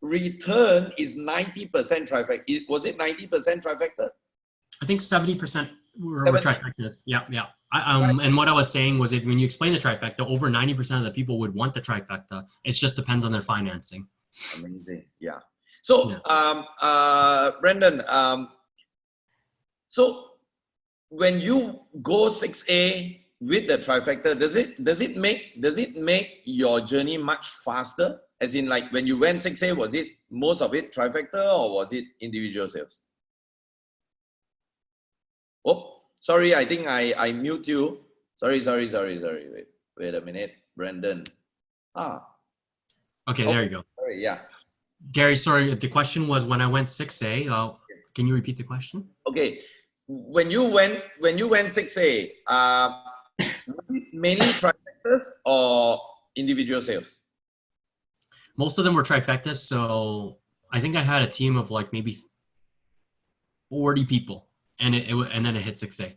return is 90% trifecta. Was it 90% trifecta? I think 70% were trifectas. Yeah. And what I was saying was that when you explain the trifecta, over 90% of the people would want the trifecta. It just depends on their financing. Amazing. Yeah. So, Brendan, so when you go 6A with the trifecta, does it make your journey much faster? As in, like, when you went 6A, was it most of it trifecta or was it individual sales? Oh, sorry, I think I mute you. Sorry. Wait a minute, Brendan. Okay, there you go. Sorry, yeah. Gary, sorry, the question was when I went 6A. Can you repeat the question? Okay, when you went 6A, mainly trifectas or individual sales? Most of them were trifectas, so I think I had a team of like maybe 40 people, and then it hit 6A.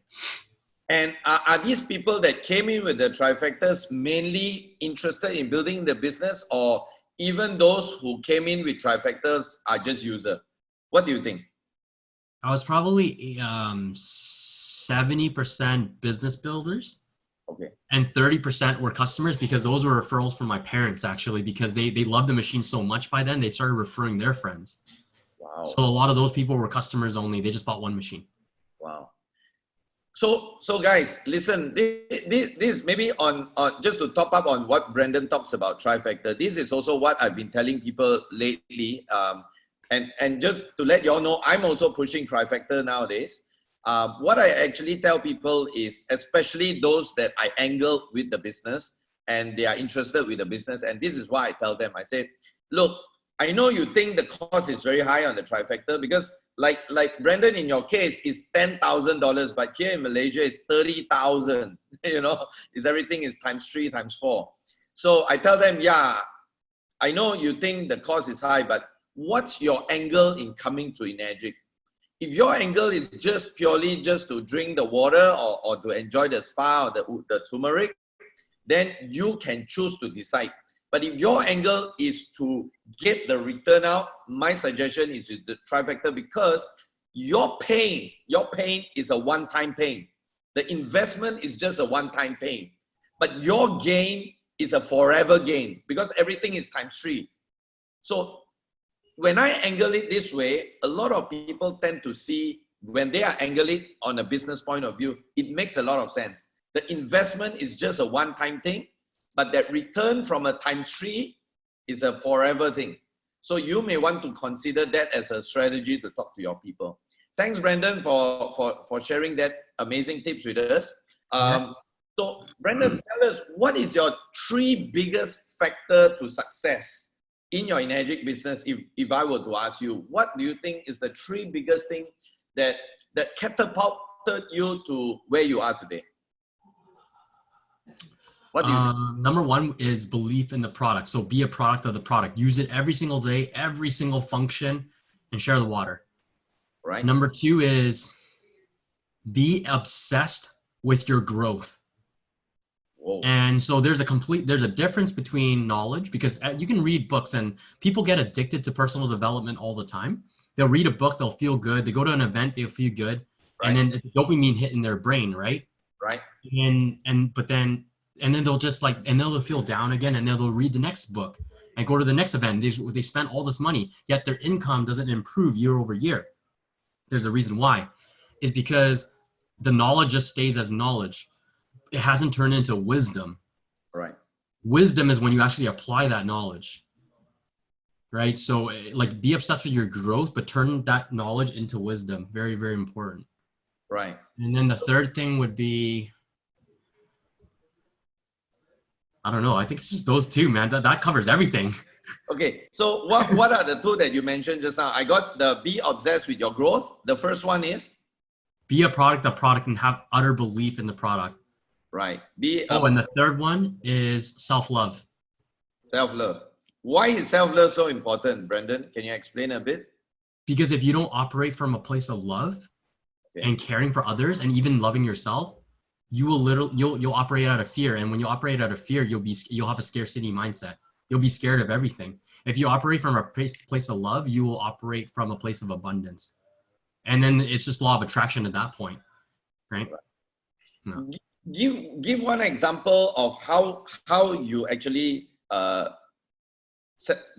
And are these people that came in with the trifectas mainly interested in building the business, or even those who came in with trifectas are just user? What do you think? I was probably 70% business builders. Okay. And 30% were customers, because those were referrals from my parents, actually, because they loved the machine so much by then, they started referring their friends. Wow. So a lot of those people were customers only. They just bought one machine. Wow. So guys, listen, this maybe on just to top up on what Brendan talks about trifecta, this is also what I've been telling people lately. And just to let you all know, I'm also pushing trifecta nowadays. What I actually tell people is, especially those that I angle with the business, and they are interested with the business. And this is why I tell them, I said, look, I know you think the cost is very high on the trifecta because like Brandon, in your case, is $10,000, but here in Malaysia is 30,000, you know, everything is times 3, times 4. So I tell them, yeah, I know you think the cost is high, but what's your angle in coming to Energic? If your angle is just purely just to drink the water or to enjoy the spa or the turmeric, then you can choose to decide. But if your angle is to get the return out, my suggestion is the trifecta, because your pain is a one-time pain. The investment is just a one-time pain. But your gain is a forever gain because everything is times 3. So when I angle it this way, a lot of people tend to see, when they are angling it on a business point of view, it makes a lot of sense. The investment is just a one-time thing, but that return from a times 3 is a forever thing. So you may want to consider that as a strategy to talk to your people. Thanks, Brandon, for sharing that amazing tips with us. Yes. So Brandon, tell us, what is your 3 biggest factor to success in your Energic business? If I were to ask you, what do you think is the 3 biggest thing that catapulted you to where you are today? What do you think? Number 1 is belief in the product. So be a product of the product. Use it every single day, every single function, and share the water. Right. Number 2 is be obsessed with your growth. Whoa. And so there's a difference between knowledge, because you can read books and people get addicted to personal development all the time. They'll read a book, they'll feel good. They go to an event, they'll feel good. Right. And then dopamine hit in their brain, right? Right. And then they'll just and they'll feel down again, and they'll read the next book and go to the next event. They spent all this money, yet their income doesn't improve year over year. There's a reason why. It's because the knowledge just stays as knowledge. It hasn't turned into wisdom. Right. Wisdom is when you actually apply that knowledge. Right? So be obsessed with your growth, but turn that knowledge into wisdom. Very, very important. Right. And then the third thing would be, I don't know. I think it's just those 2, man. That covers everything. Okay. So what are the 2 that you mentioned just now? I got the be obsessed with your growth. The first one is? Be a product of product and have utter belief in the product. Right. And the third one is self-love. Self-love. Why is self-love so important, Brandon? Can you explain a bit? Because if you don't operate from a place of love and caring for others and even loving yourself, you'll operate out of fear. And when you operate out of fear, you'll have a scarcity mindset. You'll be scared of everything. If you operate from a place of love, you will operate from a place of abundance. And then it's just law of attraction at that point, right? No. Give one example of how you actually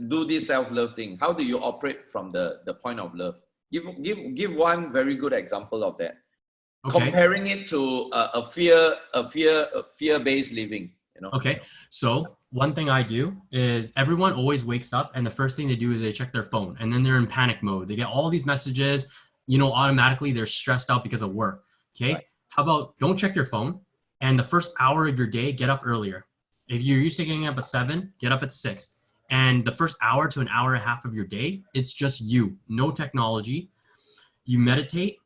do this self-love thing. How do you operate from the point of love? Give one very good example of that. Okay. Comparing it to a fear-based living. You know. Okay. So one thing I do is everyone always wakes up and the first thing they do is they check their phone, and then they're in panic mode. They get all these messages. Automatically they're stressed out because of work. Okay. Right. How about don't check your phone, and the first hour of your day, get up earlier. If you're used to getting up at 7, get up at 6. And the first hour to an hour and a half of your day, it's just you, no technology. You meditate,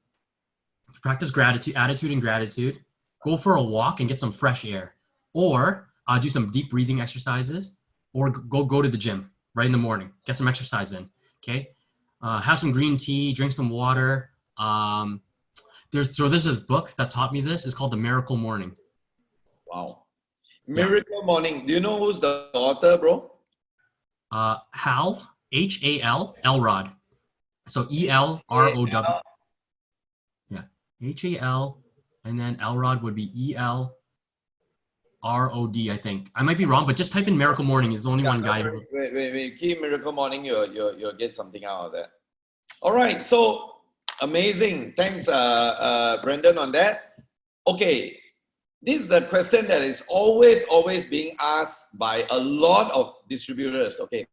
practice attitude and gratitude, go for a walk and get some fresh air, or do some deep breathing exercises, or go to the gym right in the morning, get some exercise in. Okay. Have some green tea, drink some water. There's this book that taught me this. It's called The Miracle Morning. Wow. Miracle Morning. Do you know who's the author, bro? Hal, H-A-L, Elrod. So E-L-R-O-W. Yeah. H-A-L, and then Elrod would be E-L-R-O-D, I think. I might be wrong, but just type in Miracle Morning. Is the only one guy. Wait. Keep Miracle Morning. You'll get something out of that. All right. So amazing. Thanks, Brandon, on that. Okay. This is the question that is always being asked by a lot of distributors. Okay.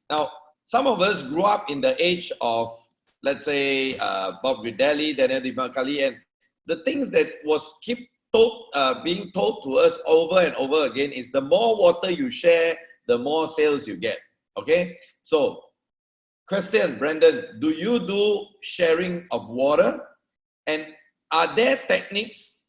Now, some of us grew up in the age of, let's say, Bob Gridelli, Daniel Di Macali, and the things that was keep being told to us over and over again is the more water you share, the more sales you get. Okay, so question, Brandon, do you do sharing of water? And are there techniques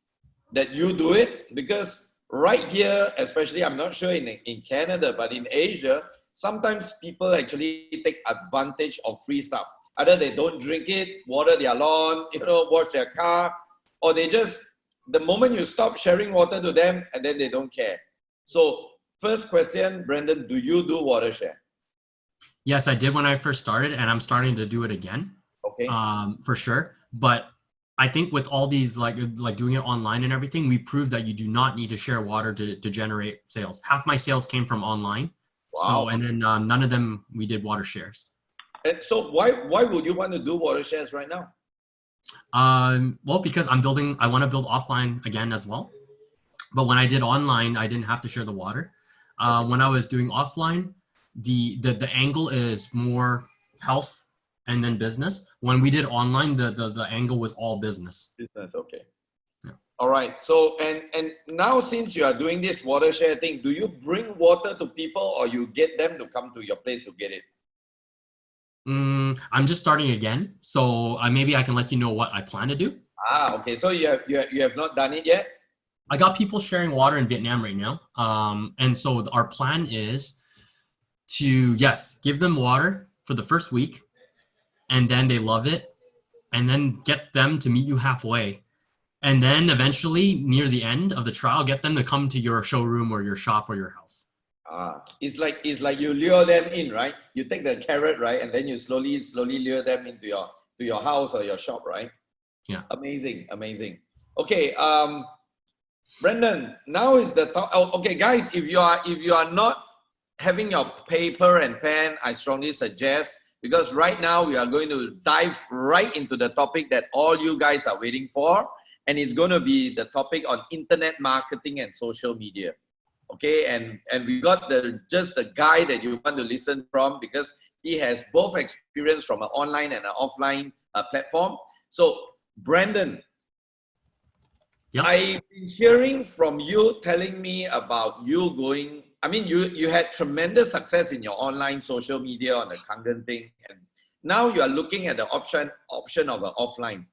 that you do it? Because right here, especially, I'm not sure in Canada, but in Asia, sometimes people actually take advantage of free stuff. Either they don't drink it, water their lawn, wash their car, or they just, the moment you stop sharing water to them, and then they don't care. So first question, Brandon, do you do water share? Yes, I did when I first started, and I'm starting to do it again. Okay. For sure. But I think with all these like doing it online and everything, we proved that you do not need to share water to generate sales. Half my sales came from online. Wow. So, and then none of them we did water shares. And so why would you want to do water shares right now? Well, because I want to build offline again as well. But when I did online, I didn't have to share the water. When I was doing offline, the angle is more health and then business. When we did online, the angle was all business. Business, okay. Yeah. All right. So and now since you are doing this water share thing, do you bring water to people or you get them to come to your place to get it? I'm just starting again, so maybe I can let you know what I plan to do. Okay. So you have not done it yet? I got people sharing water in Vietnam right now. And so our plan is to, yes, give them water for the first week, and then they love it, and then get them to meet you halfway. And then eventually, near the end of the trial, get them to come to your showroom or your shop or your house. It's like you lure them in, right? You take the carrot, right? And then you slowly lure them into your house or your shop, right? Yeah. Amazing. Okay. Brendan, now is the top. Okay, guys, if you are not having your paper and pen, I strongly suggest, because right now we are going to dive right into the topic that all you guys are waiting for, and it's going to be the topic on internet marketing and social media. Okay, and we got just the guy that you want to listen from, because he has both experience from an online and an offline platform. So, Brandon, yep. I've been hearing from you telling me about you going. I mean, you had tremendous success in your online social media on the kangen thing, and now you are looking at the option of an offline.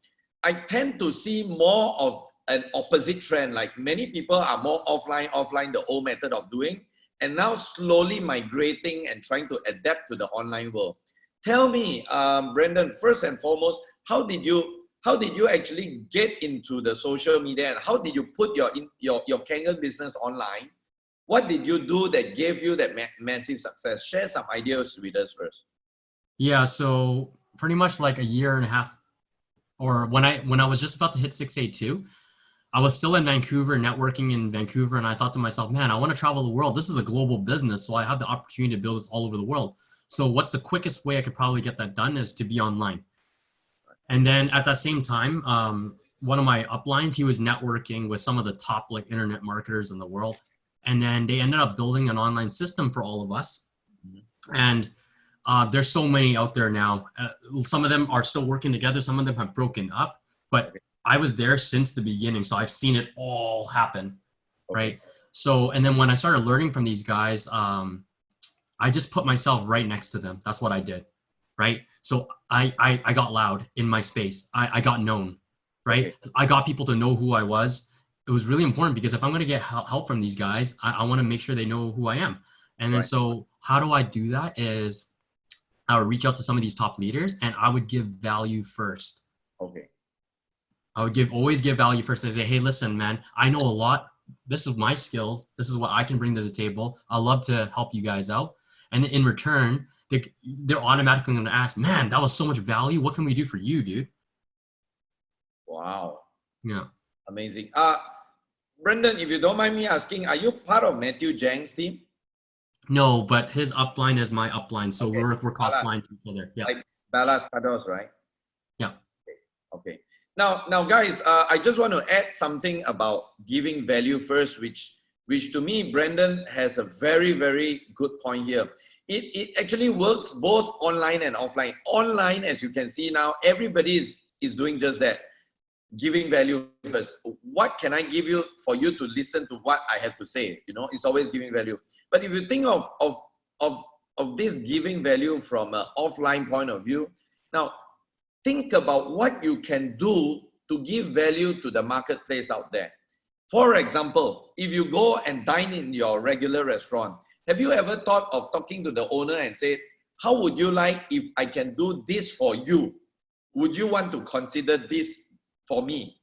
I tend to see more of an opposite trend. Like many people are more offline, the old method of doing, and now slowly migrating and trying to adapt to the online world. Tell me, Brendan, first and foremost, how did you actually get into the social media, and how did you put your kangen business online? What did you do that gave you that massive success? Share some ideas with us first. Yeah, so pretty much like a year and a half, or when I was just about to hit 682, I was still in Vancouver, networking in Vancouver, and I thought to myself, man, I want to travel the world. This is a global business, so I have the opportunity to build this all over the world. So what's the quickest way I could probably get that done is to be online. And then at that same time, one of my uplines, he was networking with some of the top like internet marketers in the world. And then they ended up building an online system for all of us. And there's so many out there now. Some of them are still working together. Some of them have broken up. But I was there since the beginning, so I've seen it all happen, right? So, and then when I started learning from these guys, I just put myself right next to them. That's what I did, right? So I got loud in my space. I got known, right? I got people to know who I was. It was really important, because if I'm going to get help from these guys, I want to make sure they know who I am. And then so how do I do that is I would reach out to some of these top leaders, and I would give value first. Okay. I would always give value first. I say, hey, listen, man, I know a lot. This is my skills. This is what I can bring to the table. I love to help you guys out. And in return, they're automatically going to ask, man, that was so much value. What can we do for you, dude? Wow. Yeah. Amazing. Brendan, if you don't mind me asking, are you part of Matthew Zhang's team? No, but his upline is my upline. So we're cross-line to each other. Yeah. Like Dallas Kados, right? Yeah. Okay. Now, guys, I just want to add something about giving value first, which to me, Brendan has a very, very good point here. It actually works both online and offline. Online, as you can see now, everybody is doing just that. giving value first. What can I give you for you to listen to what I have to say? You know, it's always giving value. But if you think of this giving value from an offline point of view, now think about what you can do to give value to the marketplace out there. For example, if you go and dine in your regular restaurant, have you ever thought of talking to the owner and say, how would you like if I can do this for you? Would you want to consider this for me?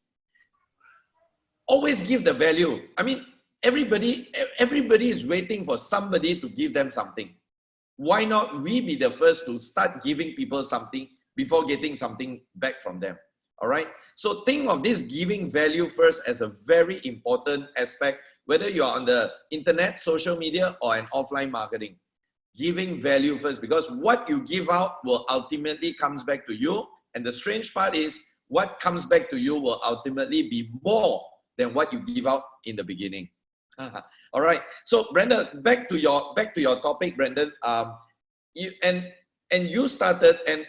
Always give the value. I mean, everybody is waiting for somebody to give them something. Why not we be the first to start giving people something before getting something back from them? All right. So think of this giving value first as a very important aspect, whether you're on the internet, social media, or an offline marketing. Giving value first, because what you give out will ultimately comes back to you. And the strange part is what comes back to you will ultimately be more than what you give out in the beginning. All right. So Brandon, back to your topic, Brandon. You started and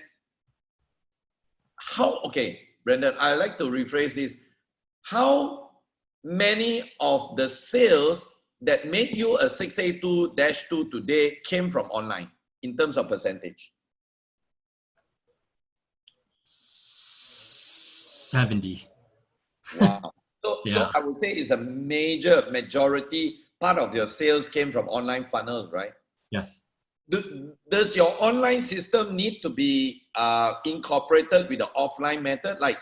how? Okay, Brandon. I like to rephrase this. How many of the sales that made you a 682-2 today came from online in terms of percentage? 70. Wow. So I would say it's a majority part of your sales came from online funnels, right? Yes. Does your online system need to be incorporated with the offline method? Like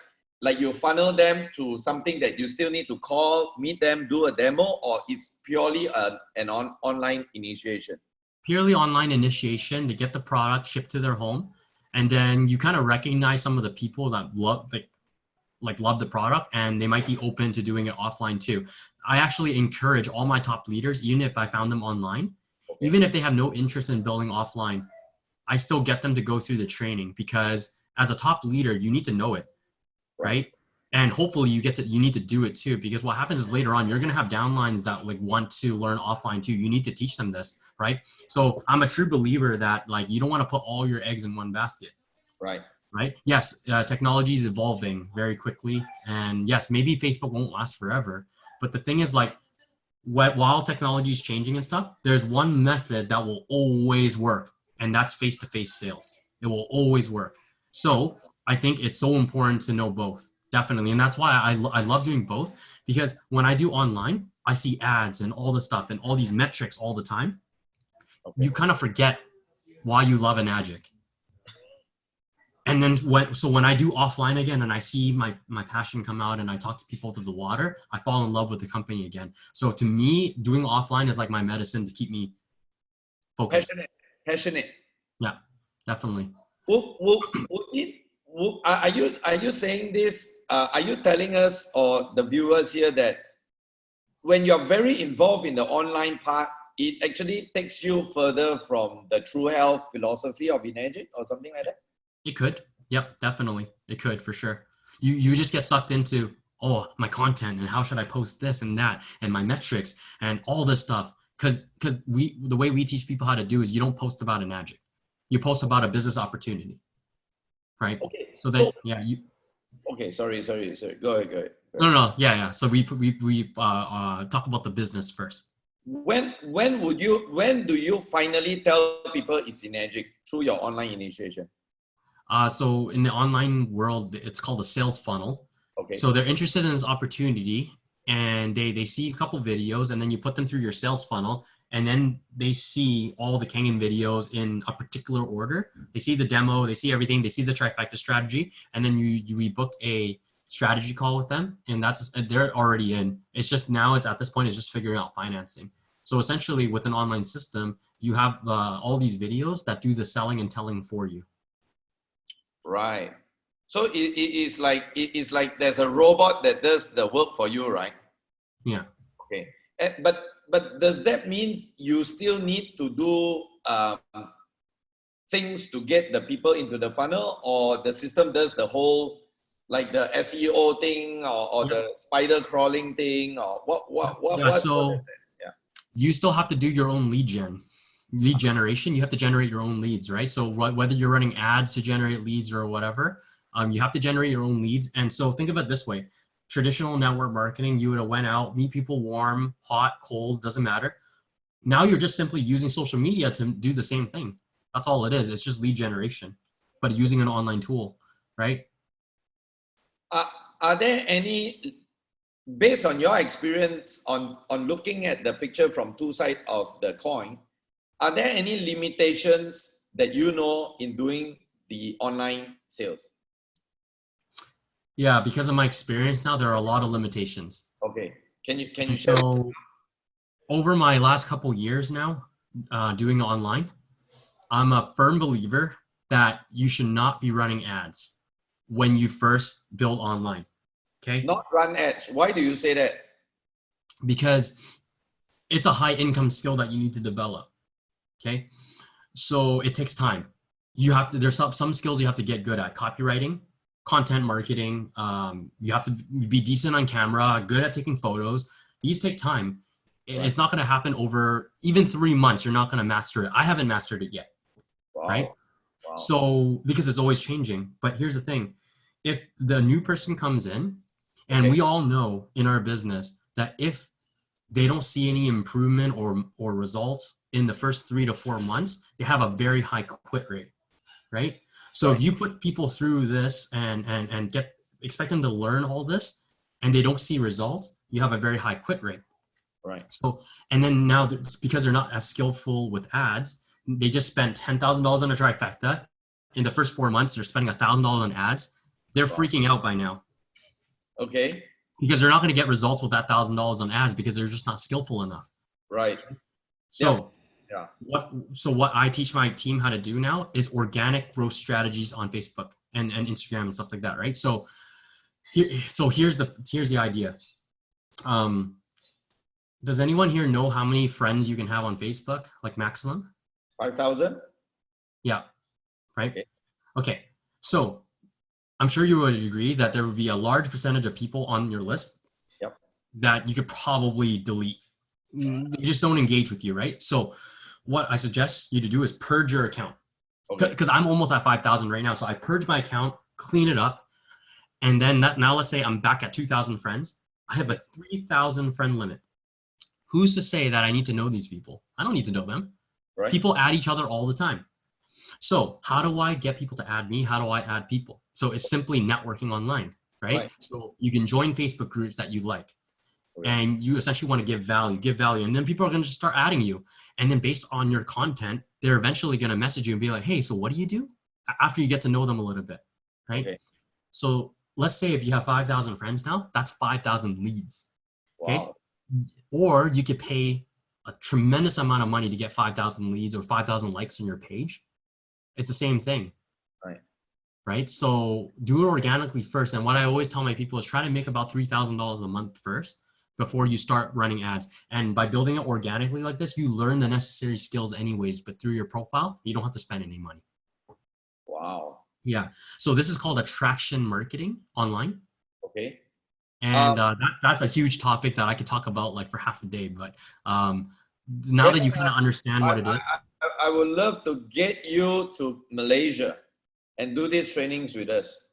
you funnel them to something that you still need to call, meet them, do a demo, or it's purely an online initiation? Purely online initiation. They get the product shipped to their home, and then you kind of recognize some of the people that love the product, and they might be open to doing it offline too. I actually encourage all my top leaders, even if I found them online, even if they have no interest in building offline, I still get them to go through the training, because as a top leader, you need to know it, right? And hopefully you need to do it too, because what happens is later on, you're going to have downlines that want to learn offline too. You need to teach them this, right? So I'm a true believer that you don't want to put all your eggs in one basket. Right? Yes, technology is evolving very quickly. And yes, maybe Facebook won't last forever. But the thing is, while technology is changing and stuff, there's one method that will always work, and that's face-to-face sales. It will always work. So I think it's so important to know both, definitely. And that's why I love doing both, because when I do online, I see ads and all the stuff and all these metrics all the time. You kind of forget why you love an adject. And then when I do offline again and I see my passion come out and I talk to people through the water, I fall in love with the company again. So to me, doing offline is like my medicine to keep me focused. Passionate. Yeah, definitely. Are you saying this? Are you telling us or the viewers here that when you're very involved in the online part, it actually takes you further from the true health philosophy of Energic or something like that? It could. Yep, definitely. It could, for sure. You just get sucked into, my content and how should I post this and that and my metrics and all this stuff. Because the way we teach people how to do is you don't post about an adject. You post about a business opportunity, right? Okay. So then, Okay, sorry. Go ahead. No. Yeah. So we talk about the business first. When do you finally tell people it's Energic through your online initiation? So in the online world, it's called a sales funnel. Okay. So they're interested in this opportunity, and they see a couple videos, and then you put them through your sales funnel, and then they see all the kangen videos in a particular order. They see the demo, they see everything, they see the trifecta strategy, and then we book a strategy call with them, and they're already in. It's just now it's at this point, it's just figuring out financing. So essentially, with an online system, you have all these videos that do the selling and telling for you. Right. So it is like there's a robot that does the work for you, right? Yeah. Okay. But does that mean you still need to do things to get the people into the funnel, or the system does the whole, like the SEO thing or the spider crawling thing, or what? So you still have to do your own lead generation. You have to generate your own leads, right? So whether you're running ads to generate leads or whatever, You have to generate your own leads. And so think of it this way. Traditional network marketing, you would have went out, meet people warm, hot, cold, doesn't matter. Now you're just simply using social media to do the same thing. That's all it is. It's just lead generation, but using an online tool, right? Are there any, based on your experience on looking at the picture from two sides of the coin, are there any limitations that you know in doing the online sales? Yeah, because of my experience now, there are a lot of limitations. Okay, can you share? So over my last couple years now, doing online, I'm a firm believer that you should not be running ads when you first build online. Okay. Not run ads. Why do you say that? Because it's a high income skill that you need to develop. Okay. So it takes time. You have to, there's some skills you have to get good at: copywriting, content marketing. You have to be decent on camera, good at taking photos. These take time. Right. It's not going to happen over even 3 months. You're not going to master it. I haven't mastered it yet. Wow. Right. Wow. So, because it's always changing. But here's the thing. If the new person comes in, and we all know in our business that if they don't see any improvement or results in the first 3 to 4 months, they have a very high quit rate, right? So if you put people through this and expect them to learn all this and they don't see results, you have a very high quit rate. Right. So, and then now because they're not as skillful with ads, they just spent $10,000 on a trifecta. In the first 4 months, they're spending $1,000 on ads. They're freaking out by now. Okay. Because they're not going to get results with that $1,000 on ads because they're just not skillful enough. Right. So, yeah. What I teach my team how to do now is organic growth strategies on Facebook and Instagram and stuff like that, right? So, here's the idea. Does anyone here know how many friends you can have on Facebook, like maximum? 5,000. Yeah. Right. Okay. So, I'm sure you would agree that there would be a large percentage of people on your list that you could probably delete. They just don't engage with you, right? So what I suggest you to do is purge your account. Because I'm almost at 5,000 right now. So I purge my account, clean it up. And then now let's say I'm back at 2,000 friends. I have a 3,000 friend limit. Who's to say that I need to know these people? I don't need to know them. Right. People add each other all the time. So how do I get people to add me? How do I add people? So it's simply networking online, right? So you can join Facebook groups that you like, and you essentially want to give value, and then people are going to just start adding you. And then based on your content, they're eventually going to message you and be like, hey, so what do you do? After you get to know them a little bit, right? Okay. So let's say if you have 5,000 friends now, that's 5,000 leads. Okay. Wow. Or you could pay a tremendous amount of money to get 5,000 leads or 5,000 likes on your page. It's the same thing. Right. So do it organically first. And what I always tell my people is try to make about $3,000 a month first before you start running ads. And by building it organically like this, you learn the necessary skills anyways, but through your profile, you don't have to spend any money. Wow. Yeah. So this is called attraction marketing online. Okay. And that's a huge topic that I could talk about like for half a day. But now that you kind of understand what it is. I would love to get you to Malaysia and do these trainings with us.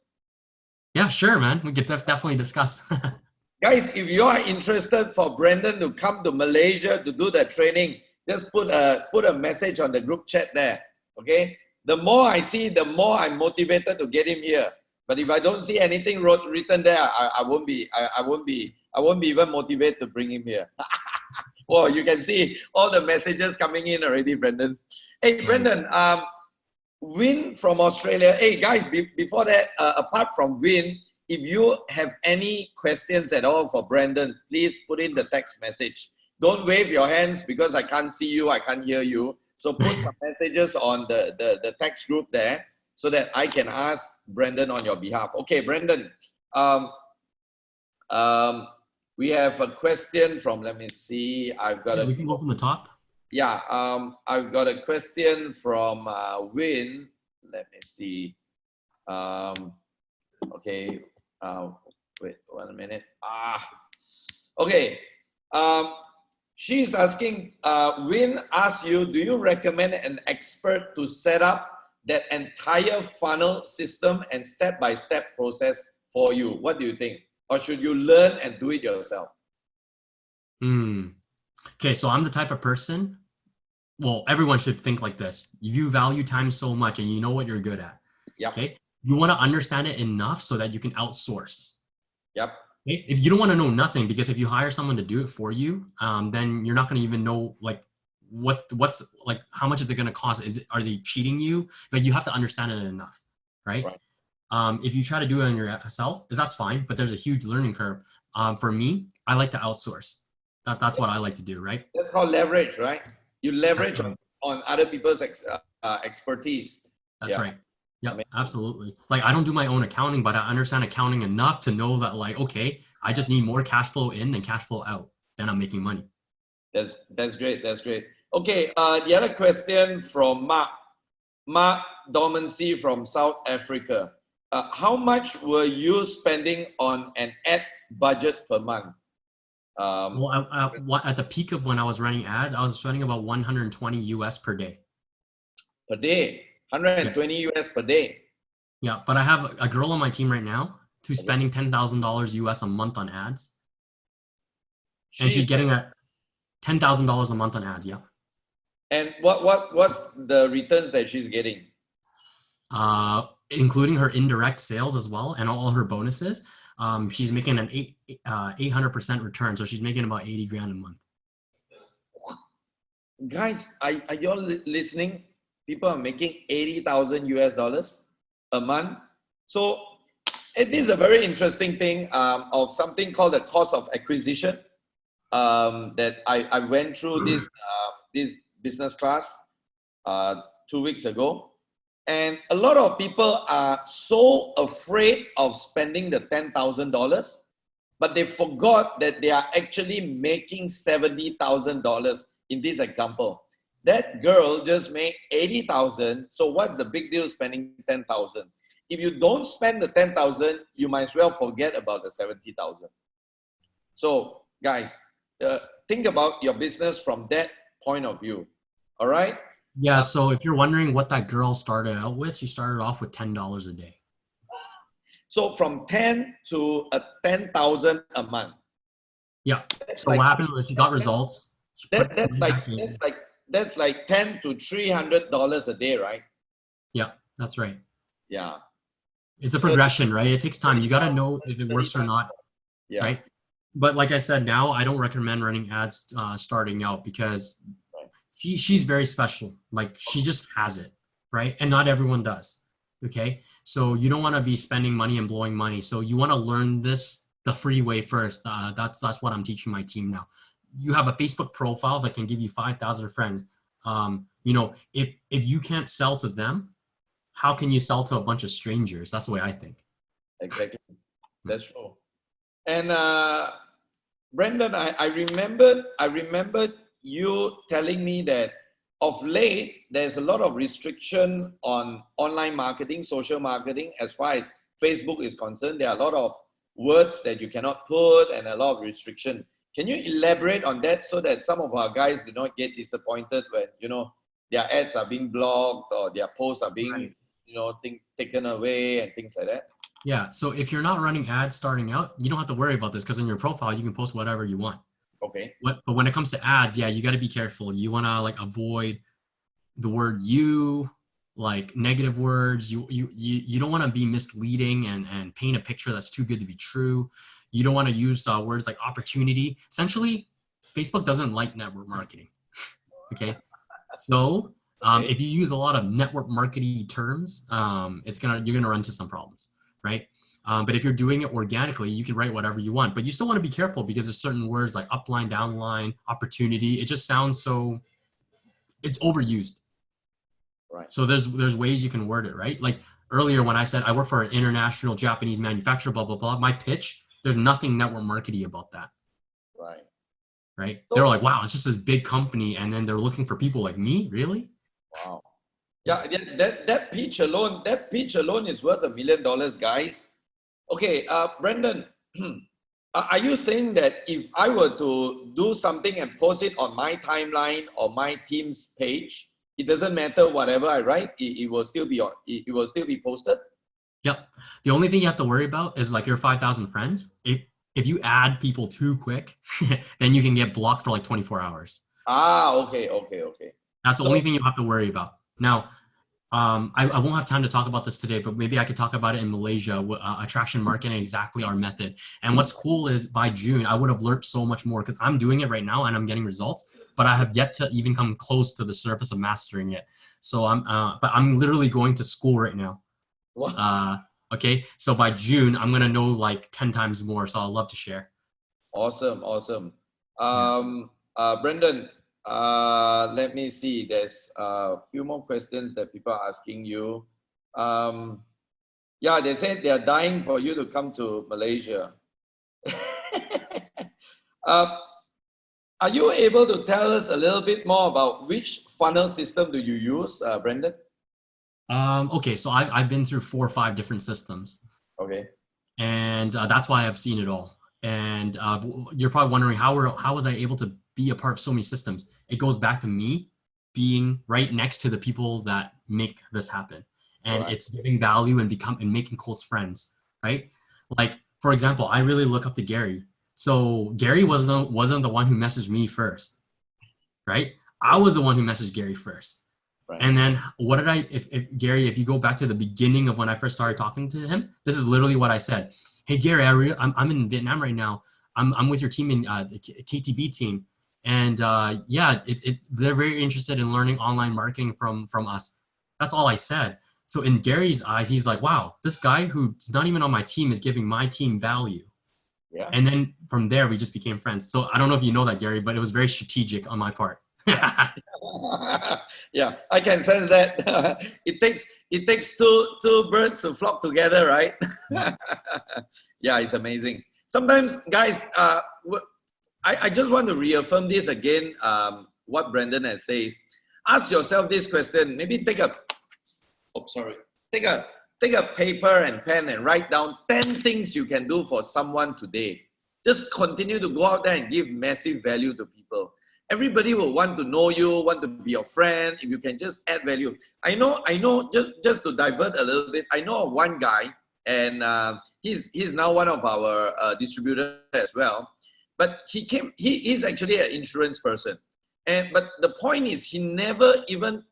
Yeah, sure, man. We could definitely discuss. Guys, if you are interested for Brandon to come to Malaysia to do the training, just put a message on the group chat there. Okay. The more I see, the more I'm motivated to get him here. But if I don't see anything written there, I won't be even motivated to bring him here. Well, you can see all the messages coming in already, Brendan. Hey, Brendan, Win from Australia. Hey, guys, before that, apart from Win, if you have any questions at all for Brendan, please put in the text message. Don't wave your hands because I can't see you, I can't hear you. So put some messages on the text group there so that I can ask Brendan on your behalf. Okay, Brendan. We have a question from, let me see, we can go from the top. Yeah, I've got a question from Win. Let me see. Okay, wait 1 minute. Okay. She's asking, Win asks you, do you recommend an expert to set up that entire funnel system and step-by-step process for you? What do you think? Or should you learn and do it yourself? Okay, so I'm the type of person, well, everyone should think like this. You value time so much and you know what you're good at. Yep. Okay. You want to understand it enough so that you can outsource. Yep. Okay? If you don't want to know nothing, because if you hire someone to do it for you, then you're not going to even know like what's like, how much is it going to cost? Are they cheating you? Like you have to understand it enough, right? If you try to do it on yourself, that's fine, but there's a huge learning curve. For me, I like to outsource. That's what I like to do, right? That's called leverage, right? You leverage right. on other people's expertise. That's right. Yeah, absolutely. Like I don't do my own accounting, but I understand accounting enough to know that like, okay, I just need more cash flow in than cash flow out. Then I'm making money. That's great. That's great. Okay. The other question from Mark Dormancy from South Africa. How much were you spending on an ad budget per month? Well, at the peak of when I was running ads, I was spending about 120 US per day. Per day, 120 US per day. Yeah, but I have a girl on my team right now who's spending $10,000 US a month on ads, and she's getting $10,000 a month on ads. Yeah. And what's the returns that she's getting? Including her indirect sales as well and all her bonuses. She's making an 800% return. So she's making about 80 grand a month. Guys, are you all listening? People are making 80,000 US dollars a month. So it is a very interesting thing of something called the cost of acquisition that I went through this business class 2 weeks ago. And a lot of people are so afraid of spending the $10,000, but they forgot that they are actually making $70,000 in this example. That girl just made 80,000. So what's the big deal spending 10,000? If you don't spend the 10,000, you might as well forget about the 70,000. So guys, think about your business from that point of view. All right. Yeah, so if you're wondering what that girl started out with, she started off with $10 a day. So from 10 to 10,000 a month. Yeah. So what happened was she got results. That's like $10 to $300 a day, right? Yeah, that's right. Yeah. It's a progression, right? It takes time. You got to know if it works or not, right? But like I said, now I don't recommend running ads starting out because she's very special. Like she just has it, right? And not everyone does. Okay. So you don't want to be spending money and blowing money. So you want to learn this the free way first. That's what I'm teaching my team now. You have a Facebook profile that can give you 5,000 friends. You know, if you can't sell to them, how can you sell to a bunch of strangers? That's the way I think. Exactly. That's true. And Brendan, I remembered you telling me that of late, there's a lot of restriction on online marketing, social marketing, as far as Facebook is concerned. There are a lot of words that you cannot put and a lot of restriction. Can you elaborate on that so that some of our guys do not get disappointed when, you know, their ads are being blocked or their posts are being, you know, taken away and things like that? Yeah. So if you're not running ads starting out, you don't have to worry about this because in your profile, you can post whatever you want. Okay. But when it comes to ads, yeah, you got to be careful. You want to like avoid the word "you," like negative words. You don't want to be misleading and paint a picture that's too good to be true. You don't want to use words like opportunity. Essentially, Facebook doesn't like network marketing. Okay. So if you use a lot of network marketing terms, you're gonna run into some problems, right? But if you're doing it organically, you can write whatever you want, but you still want to be careful because there's certain words like upline, downline, opportunity. It just sounds it's overused. Right. So there's ways you can word it, right? Like earlier when I said I work for an international Japanese manufacturer, blah, blah, blah, my pitch, there's nothing network marketing about that. Right. Right. They're like, wow, it's just this big company. And then they're looking for people like me. Really? Wow. Yeah. That pitch alone is worth $1 million, guys. Okay, Brendan, are you saying that if I were to do something and post it on my timeline or my team's page, it doesn't matter whatever I write, it will still be on, it will still be posted. Yep. The only thing you have to worry about is like your 5,000 friends. If you add people too quick, then you can get blocked for like 24 hours. Ah, okay. That's the only thing you have to worry about. Now, I won't have time to talk about this today, but maybe I could talk about it in Malaysia, attraction marketing, exactly our method. And what's cool is by June, I would have learned so much more because I'm doing it right now and I'm getting results, but I have yet to even come close to the surface of mastering it. So but I'm literally going to school right now. Wow. Okay. So by June, I'm going to know like 10 times more. So I'd love to share. Awesome. Yeah. Brendan, let me see. There's a few more questions that people are asking you. Yeah, they said they're dying for you to come to Malaysia. Are you able to tell us a little bit more about which funnel system do you use, Brendan? Okay, so I've been through 4 or 5 different systems. Okay. And that's why I've seen it all. And you're probably wondering how was I able to be a part of so many systems? It goes back to me being right next to the people that make this happen, and Right. it's giving value and making close friends, right? Like for example, I really look up to Gary. So Gary wasn't the one who messaged me first, right? I was the one who messaged Gary first. Right. And then what did if Gary, if you go back to the beginning of when I first started talking to him, this is literally what I said. Hey Gary, I'm in Vietnam right now. I'm with your team in the KTB team, and yeah, they're very interested in learning online marketing from us. That's all I said. So in Gary's eyes, he's like, wow, this guy who's not even on my team is giving my team value. Yeah. And then from there, we just became friends. So I don't know if you know that, Gary, but it was very strategic on my part. Yeah, I can sense that. it takes two birds to flock together, right? Yeah. Yeah, it's amazing. Sometimes, guys, I just want to reaffirm this again. What Brendan has says. Ask yourself this question. Maybe take a paper and pen and write down 10 things you can do for someone today. Just continue to go out there and give massive value to people. Everybody will want to know you, want to be your friend, if you can just add value. I know, just to divert a little bit, I know of one guy, and he's now one of our distributors as well. But he's actually an insurance person. But the point is, he never even,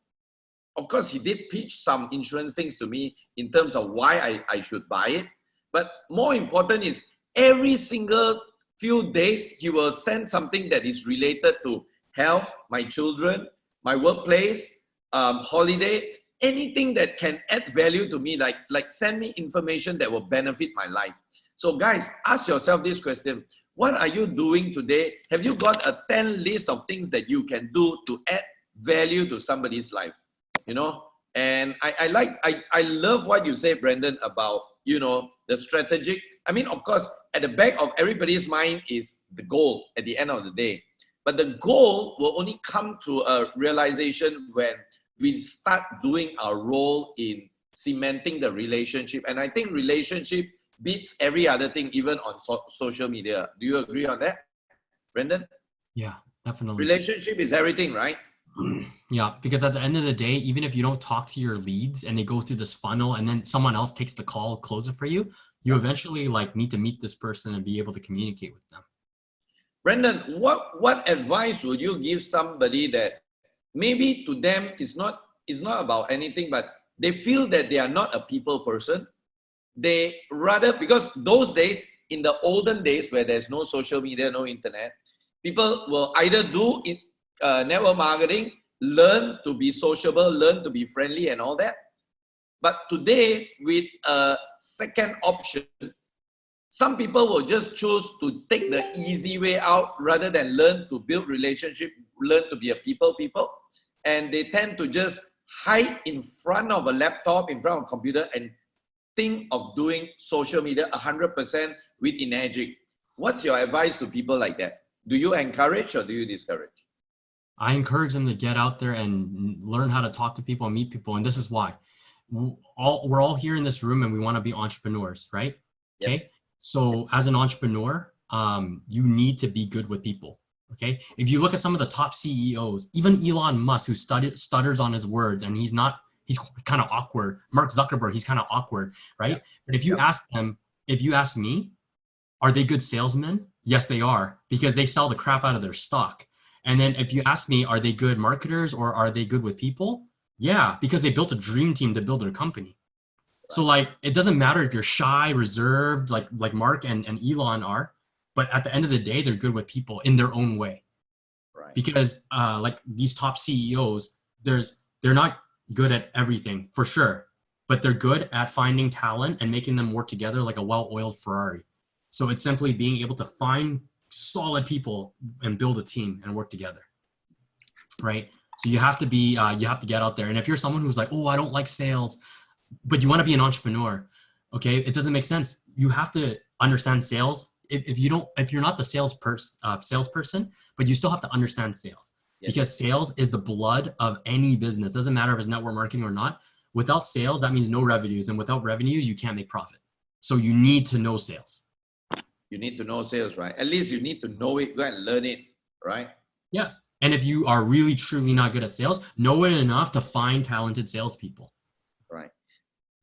of course, he did pitch some insurance things to me in terms of why I should buy it. But more important is, every single few days, he will send something that is related to health, my children, my workplace, holiday, anything that can add value to me, like send me information that will benefit my life. So guys, ask yourself this question. What are you doing today? Have you got a 10 list of things that you can do to add value to somebody's life? You know, and I love what you say, Brendan, about, you know, the strategic. I mean, of course, at the back of everybody's mind is the goal at the end of the day. But the goal will only come to a realization when we start doing our role in cementing the relationship. And I think relationship beats every other thing, even on social media. Do you agree on that, Brendan? Yeah, definitely. Relationship is everything, right? Yeah, because at the end of the day, even if you don't talk to your leads and they go through this funnel and then someone else takes the call, close it for you, you eventually like need to meet this person and be able to communicate with them. Brendan, what advice would you give somebody that maybe to them it's not about anything, but they feel that they are not a people person? They rather, because those days, in the olden days where there's no social media, no internet, people will either do network marketing, learn to be sociable, learn to be friendly and all that. But today, with a second option, some people will just choose to take the easy way out rather than learn to build relationship, learn to be a people. And they tend to just hide in front of a laptop, in front of a computer, and think of doing social media 100% with energy. What's your advice to people like that? Do you encourage or do you discourage? I encourage them to get out there and learn how to talk to people and meet people. And this is why. We're all here in this room and we want to be entrepreneurs, right? Yep. Okay. So as an entrepreneur, you need to be good with people, Okay. If you look at some of the top CEOs, even Elon Musk, who stutters on his words, and he's kind of awkward. Mark Zuckerberg, he's kind of awkward, right? Yeah. But if you ask them, if you ask me, are they good salesmen? Yes, they are, because they sell the crap out of their stock. And then if you ask me, are they good marketers or are they good with people? Yeah, because they built a dream team to build their company. So like, it doesn't matter if you're shy, reserved, like Mark and Elon are, but at the end of the day, they're good with people in their own way. Right. Because like these top CEOs, they're not good at everything for sure, but they're good at finding talent and making them work together like a well-oiled Ferrari. So it's simply being able to find solid people and build a team and work together, right? So you have to be, you have to get out there. And if you're someone who's like, oh, I don't like sales, but you want to be an entrepreneur, okay, it doesn't make sense. You have to understand sales. If you're not the salesperson, but you still have to understand sales. Yes. Because sales is the blood of any business. Doesn't matter if it's network marketing or not. Without sales, that means no revenues, and without revenues, you can't make profit. So you need to know sales. You need to know sales, right? At least you need to know it, go and learn it, right? Yeah. And if you are really, truly not good at sales, know it enough to find talented salespeople. Right.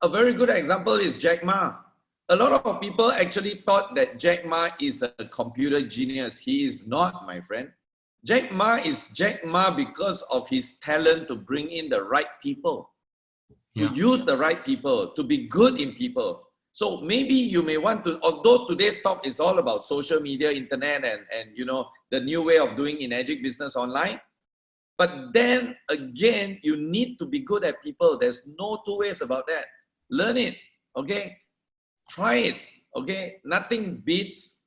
A very good example is Jack Ma. A lot of people actually thought that Jack Ma is a computer genius. He is not, my friend. Jack Ma is Jack Ma because of his talent to bring in the right people, to use the right people, to be good in people. So maybe you may want to, although today's talk is all about social media, internet, and you know, the new way of doing Enagic business online. But then again, you need to be good at people. There's no two ways about that. Learn it, okay? Try it, okay? Nothing beats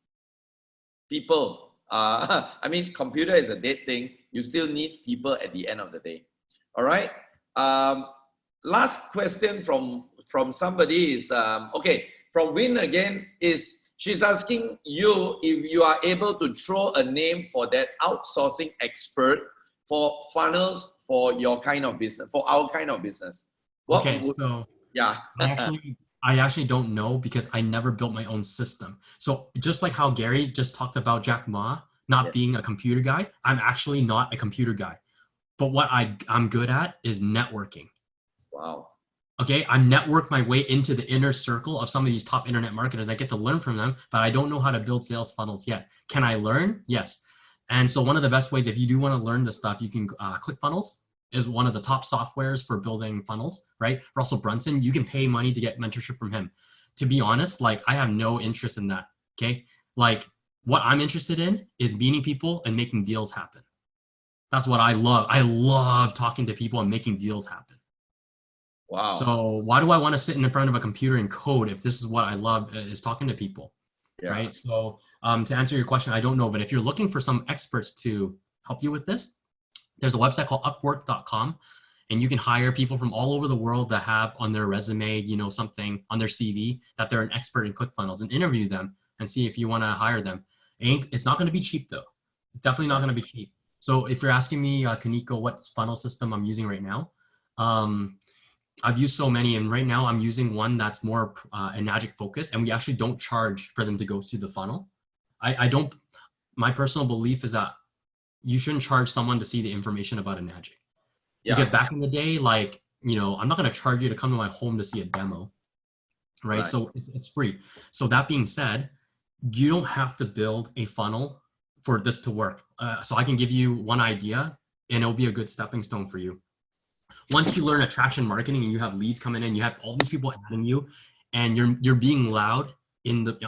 people. I mean, computer is a dead thing. You still need people at the end of the day. All right? Last question from somebody is, okay, from Win again, is she's asking you if you are able to throw a name for that outsourcing expert for funnels for your kind of business, for our kind of business. So yeah, I actually don't know because I never built my own system. So just like how Gary just talked about Jack Ma not being a computer guy, I'm actually not a computer guy. But what I'm good at is networking. Wow. Okay, I network my way into the inner circle of some of these top internet marketers. I get to learn from them, but I don't know how to build sales funnels yet. Can I learn? Yes. And so one of the best ways, if you do want to learn this stuff, you can ClickFunnels is one of the top softwares for building funnels, right? Russell Brunson, you can pay money to get mentorship from him. To be honest, like I have no interest in that, okay? Like what I'm interested in is meeting people and making deals happen. That's what I love. I love talking to people and making deals happen. Wow. So why do I want to sit in front of a computer and code if this is what I love, is talking to people, right? So to answer your question, I don't know, but if you're looking for some experts to help you with this, there's a website called upwork.com, and you can hire people from all over the world that have on their resume, you know, something on their CV that they're an expert in ClickFunnels, and interview them and see if you want to hire them. It's not going to be cheap though. Definitely not going to be cheap. So if you're asking me, Kaniko, what funnel system I'm using right now, I've used so many, and right now I'm using one that's more Enagic focused, and we actually don't charge for them to go through the funnel. My personal belief is that you shouldn't charge someone to see the information about Enagic. Because back in the day, like, you know, I'm not going to charge you to come to my home to see a demo, right? So it's free. So that being said, you don't have to build a funnel for this to work. So I can give you one idea, and it'll be a good stepping stone for you. Once you learn attraction marketing and you have leads coming in, you have all these people adding you, and you're being loud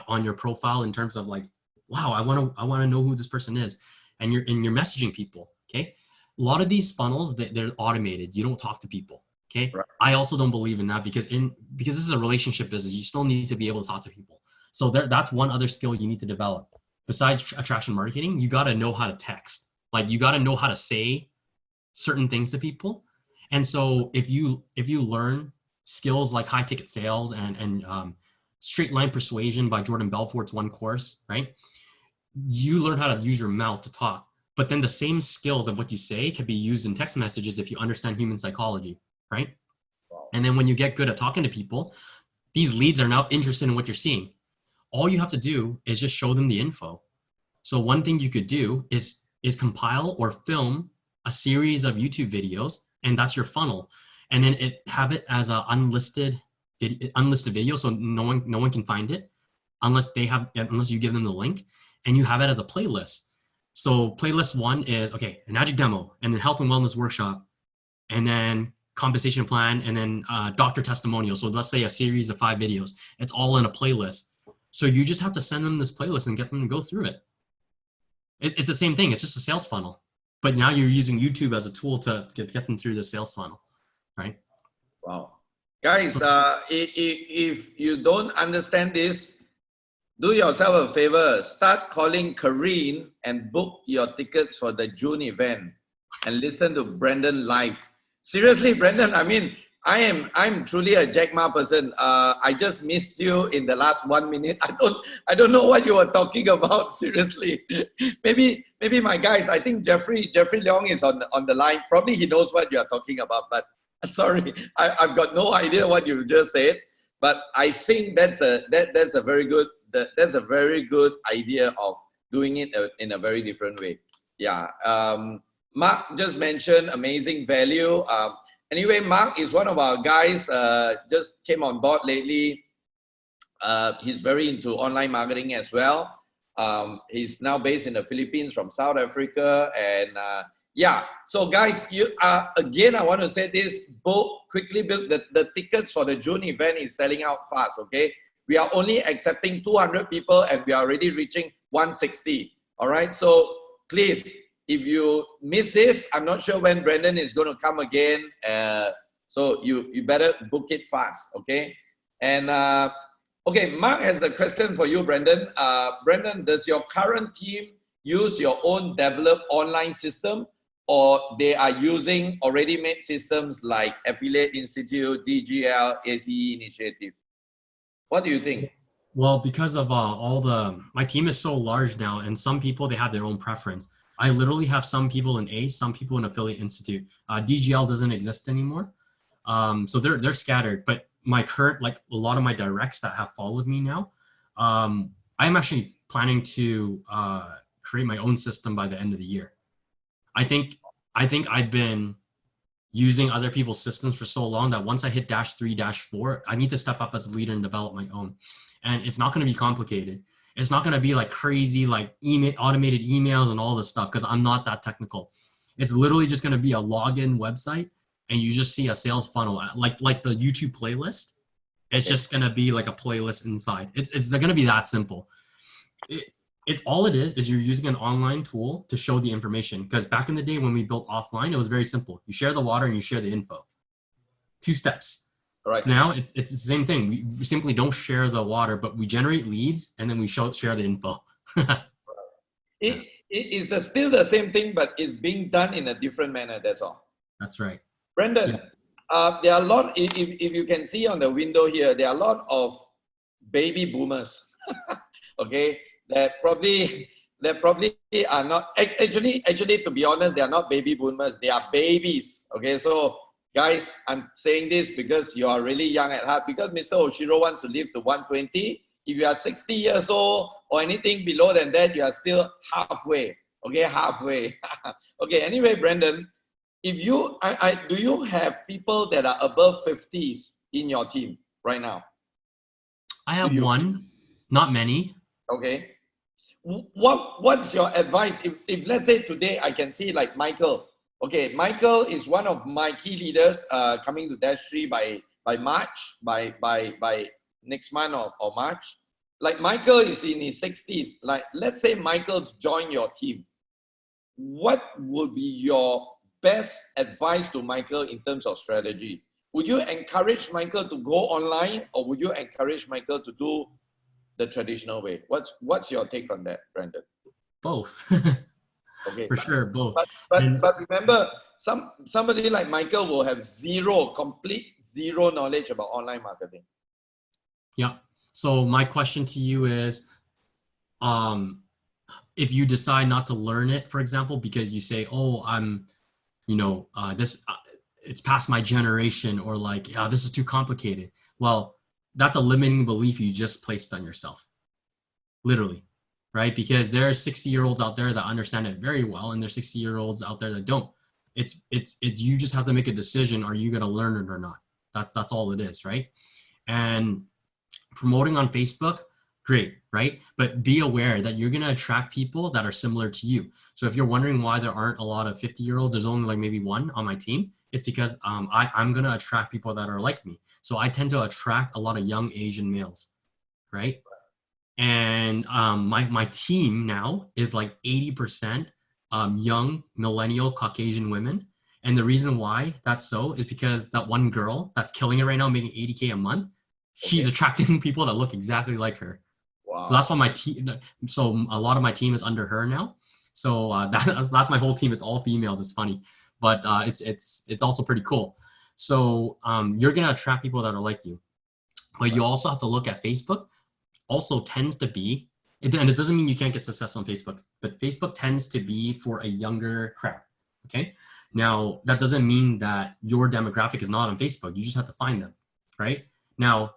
on your profile in terms of like, wow, I want to know who this person is, and you're messaging people. Okay, a lot of these funnels they're automated. You don't talk to people. Okay, I also don't believe in that because this is a relationship business. You still need to be able to talk to people. So that's one other skill you need to develop. Besides attraction marketing, you got to know how to text. Like you got to know how to say certain things to people. And so if you learn skills like high ticket sales and straight line persuasion by Jordan Belfort's one course, right? You learn how to use your mouth to talk, but then the same skills of what you say can be used in text messages if you understand human psychology, right? Wow. And then when you get good at talking to people, these leads are now interested in what you're seeing. All you have to do is just show them the info. So one thing you could do is is compile or film a series of YouTube videos, and that's your funnel. And then have it as a unlisted video, so no one can find it unless you give them the link, and you have it as a playlist. So playlist 1 is an Magic demo, and then health and wellness workshop, and then compensation plan, and then doctor testimonial. So let's say a series of 5 videos. It's all in a playlist. So you just have to send them this playlist and get them to go through it. It's the same thing. It's just a sales funnel, but now you're using YouTube as a tool to get them through the sales funnel, right? Wow. Guys, if you don't understand this, do yourself a favor. Start calling Kareen and book your tickets for the June event and listen to Brendan live. Seriously, Brendan, I mean, I'm truly a Jack Ma person. I just missed you in the last 1 minute. I don't know what you were talking about. Seriously, maybe my guys. I think Jeffrey Leong is on the line. Probably he knows what you are talking about. But sorry, I've got no idea what you just said. But I think that's a very good idea of doing it in a very different way. Yeah. Mark just mentioned amazing value. Anyway, Mark is one of our guys, just came on board lately. He's very into online marketing as well. He's now based in the Philippines from South Africa. And yeah, so guys, again, I want to say this, quickly build the tickets for the June event is selling out fast, okay? We are only accepting 200 people and we are already reaching 160, all right? So please, if you miss this, I'm not sure when Brendan is going to come again. So you better book it fast, okay? And okay, Mark has a question for you, Brendan. Brendan, does your current team use your own developed online system, or they are using already made systems like Affiliate Institute, DGL, ACE Initiative? What do you think? Well, because of my team is so large now, and some people, they have their own preference. I literally have some people in ACE, some people in Affiliate Institute. DGL doesn't exist anymore. So they're scattered, but my current, like a lot of my directs that have followed me now, I'm actually planning to create my own system by the end of the year. I think I've been using other people's systems for so long that once I hit -3, -4, I need to step up as a leader and develop my own. And it's not going to be complicated. It's not going to be like crazy, like automated emails and all this stuff, because I'm not that technical. It's literally just going to be a login website, and you just see a sales funnel, like the YouTube playlist. It's just going to be like a playlist inside. It's going to be that simple. It's all it is you're using an online tool to show the information. Because back in the day when we built offline, it was very simple. You share the water and you share the info. 2 steps. Right. Now it's the same thing. We simply don't share the water, but we generate leads and then we share the info. It is still the same thing, but it's being done in a different manner. That's all. That's right. Brendan, there are a lot. If you can see on the window here, there are a lot of baby boomers. Okay, that probably are not actually. To be honest, they are not baby boomers. They are babies. Okay, so. Guys, I'm saying this because you are really young at heart. Because Mr. Oshiro wants to live to 120. If you are 60 years old or anything below than that, you are still halfway. Okay, halfway. Okay. Anyway, Brendan, if you, do you have people that are above 50s in your team right now? I have one, not many. Okay. What's your advice? If let's say today I can see like Michael. Okay, Michael is one of my key leaders coming to Dash 3 by March, by next month or March. Like Michael is in his 60s. Like let's say Michael's joined your team. What would be your best advice to Michael in terms of strategy? Would you encourage Michael to go online, or would you encourage Michael to do the traditional way? What's your take on that, Brandon? Both. Okay, for sure, both. But remember, somebody like Michael will have complete zero knowledge about online marketing. Yeah. So my question to you is, if you decide not to learn it, for example, because you say, "Oh, it's past my generation," or like, "This is too complicated." Well, that's a limiting belief you just placed on yourself. Literally. right? Because there are 60-year-olds out there that understand it very well, and there's 60-year-olds out there that don't. It's you just have to make a decision. Are you going to learn it or not? That's all it is, right? And promoting on Facebook, great, right? But be aware that you're going to attract people that are similar to you. So if you're wondering why there aren't a lot of 50-year-olds, there's only like maybe one on my team. It's because I'm going to attract people that are like me. So I tend to attract a lot of young Asian males, right? And my team now is like 80% young millennial Caucasian women. And the reason why that's so is because that one girl that's killing it right now, making 80K a month, she's attracting people that look exactly like her. Wow. So that's why my team, so a lot of my team is under her now. So that's my whole team. It's all females. It's funny, but it's also pretty cool. So you're going to attract people that are like you, but you also have to look at Facebook. Also tends to be, and it doesn't mean you can't get success on Facebook, but Facebook tends to be for a younger crowd. Okay. Now that doesn't mean that your demographic is not on Facebook. You just have to find them, right? Now,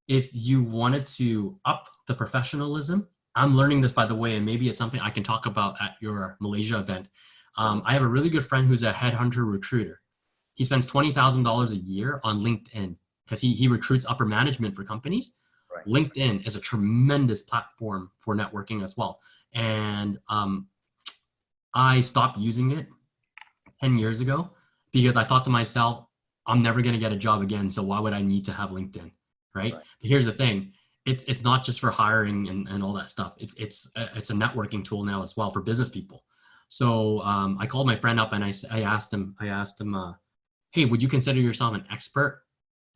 if you wanted to up the professionalism, I'm learning this, by the way, and maybe it's something I can talk about at your Malaysia event. I have a really good friend who's a headhunter recruiter. He spends $20,000 a year on LinkedIn because he recruits upper management for companies. Right. LinkedIn is a tremendous platform for networking as well. And I stopped using it 10 years ago because I thought to myself, I'm never going to get a job again. So why would I need to have LinkedIn? Right. But here's the thing. It's not just for hiring and all that stuff. It's a networking tool now as well for business people. So I called my friend up and I asked him, hey, would you consider yourself an expert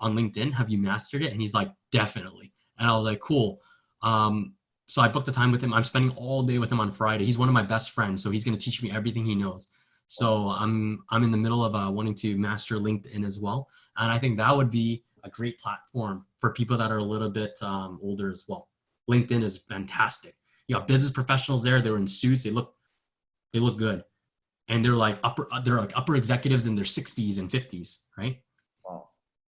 on LinkedIn? Have you mastered it? And he's like, definitely. And I was like, cool. So I booked a time with him. I'm spending all day with him on Friday. He's one of my best friends. So he's going to teach me everything he knows. So I'm in the middle of wanting to master LinkedIn as well. And I think that would be a great platform for people that are a little bit older as well. LinkedIn is fantastic. You got business professionals there. They're in suits. They look good. And they're like upper executives in their 60s and 50s, right? Wow.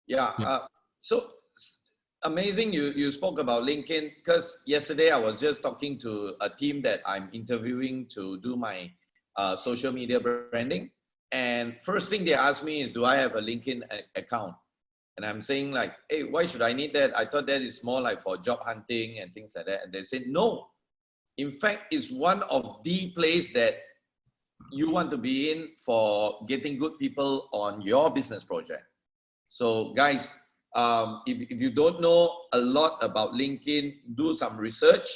Yeah. So amazing you spoke about LinkedIn, because yesterday I was just talking to a team that I'm interviewing to do my social media branding. And first thing they asked me is, do I have a LinkedIn account? And I'm saying like, hey, why should I need that? I thought that is more like for job hunting and things like that. And they said, no. In fact, it's one of the places that you want to be in for getting good people on your business project. So guys, if you don't know a lot about LinkedIn, do some research.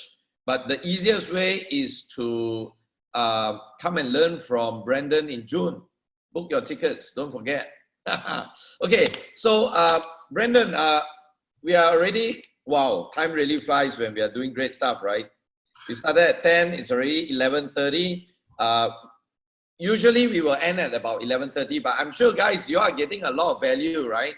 But the easiest way is to come and learn from Brandon in June. Book your tickets, don't forget. Okay, so Brandon, we are already, wow, time really flies when we are doing great stuff, right? We started at 10, it's already 11:30. Usually we will end at about 11:30, but I'm sure guys, you are getting a lot of value, right?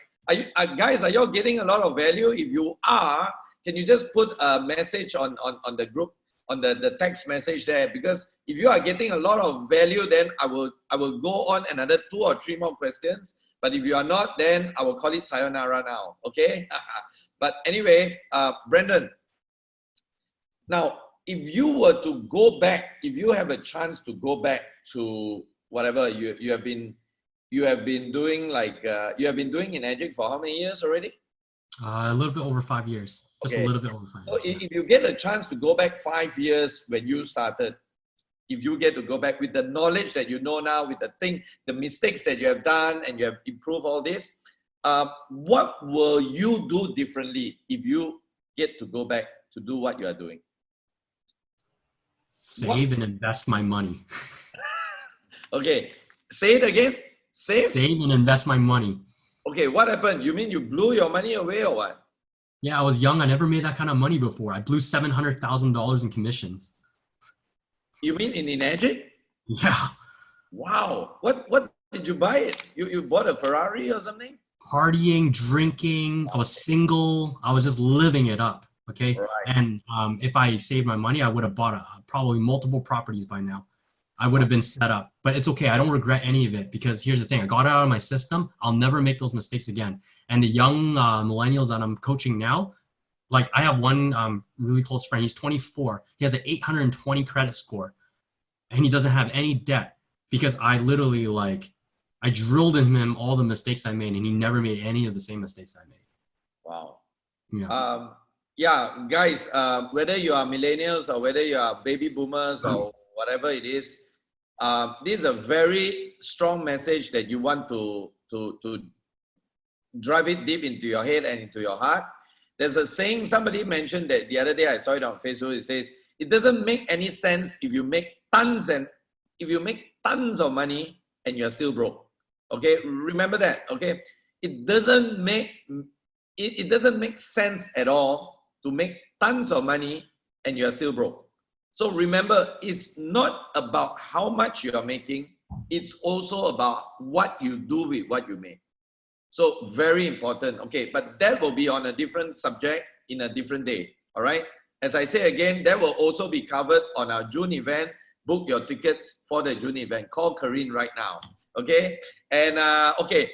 Guys, are you getting a lot of value? If you are, can you just put a message on the group, on the text message there? Because if you are getting a lot of value, then I will go on another 2 or 3 more questions. But if you are not, then I will call it sayonara now, okay? But anyway, Brandon, now, if you were to go back, if you have a chance to go back to whatever you have been doing, like you have been doing in Egypt for how many years already? A little bit over 5 years. Just a little bit over 5 years. So if you get a chance to go back 5 years when you started, if you get to go back with the knowledge that you know now, with the mistakes that you have done and you have improved all this, what will you do differently if you get to go back to do what you are doing? Save and invest my money. Okay, say it again. Save and invest my money. Okay, what happened? You mean you blew your money away or what? Yeah, I was young. I never made that kind of money before. I blew $700,000 in commissions. You mean in Egypt? Yeah. Wow. What did you buy it? You bought a Ferrari or something? Partying, drinking. I was single. I was just living it up. Okay. Right. And if I saved my money, I would have bought probably multiple properties by now. I would have been set up, but it's okay. I don't regret any of it, because here's the thing. I got it out of my system. I'll never make those mistakes again. And the young millennials that I'm coaching now, Like I have one really close friend. He's 24. He has an 820 credit score, and he doesn't have any debt because I literally I drilled in him all the mistakes I made, and he never made any of the same mistakes I made. Wow. Yeah. Yeah, guys, whether you are millennials or whether you are baby boomers or whatever it is, this is a very strong message that you want to drive it deep into your head and into your heart. There's a saying, somebody mentioned that the other day, I saw it on Facebook. It says, it doesn't make any sense if you make tons of money and you're still broke. Okay, remember that. Okay, it doesn't make sense at all to make tons of money and you're still broke. So remember, it's not about how much you are making, it's also about what you do with what you make. So very important. Okay, but that will be on a different subject in a different day. All right, as I say again, that will also be covered on our June event. Book your tickets for the June event. Call Karine right now. Okay, and okay,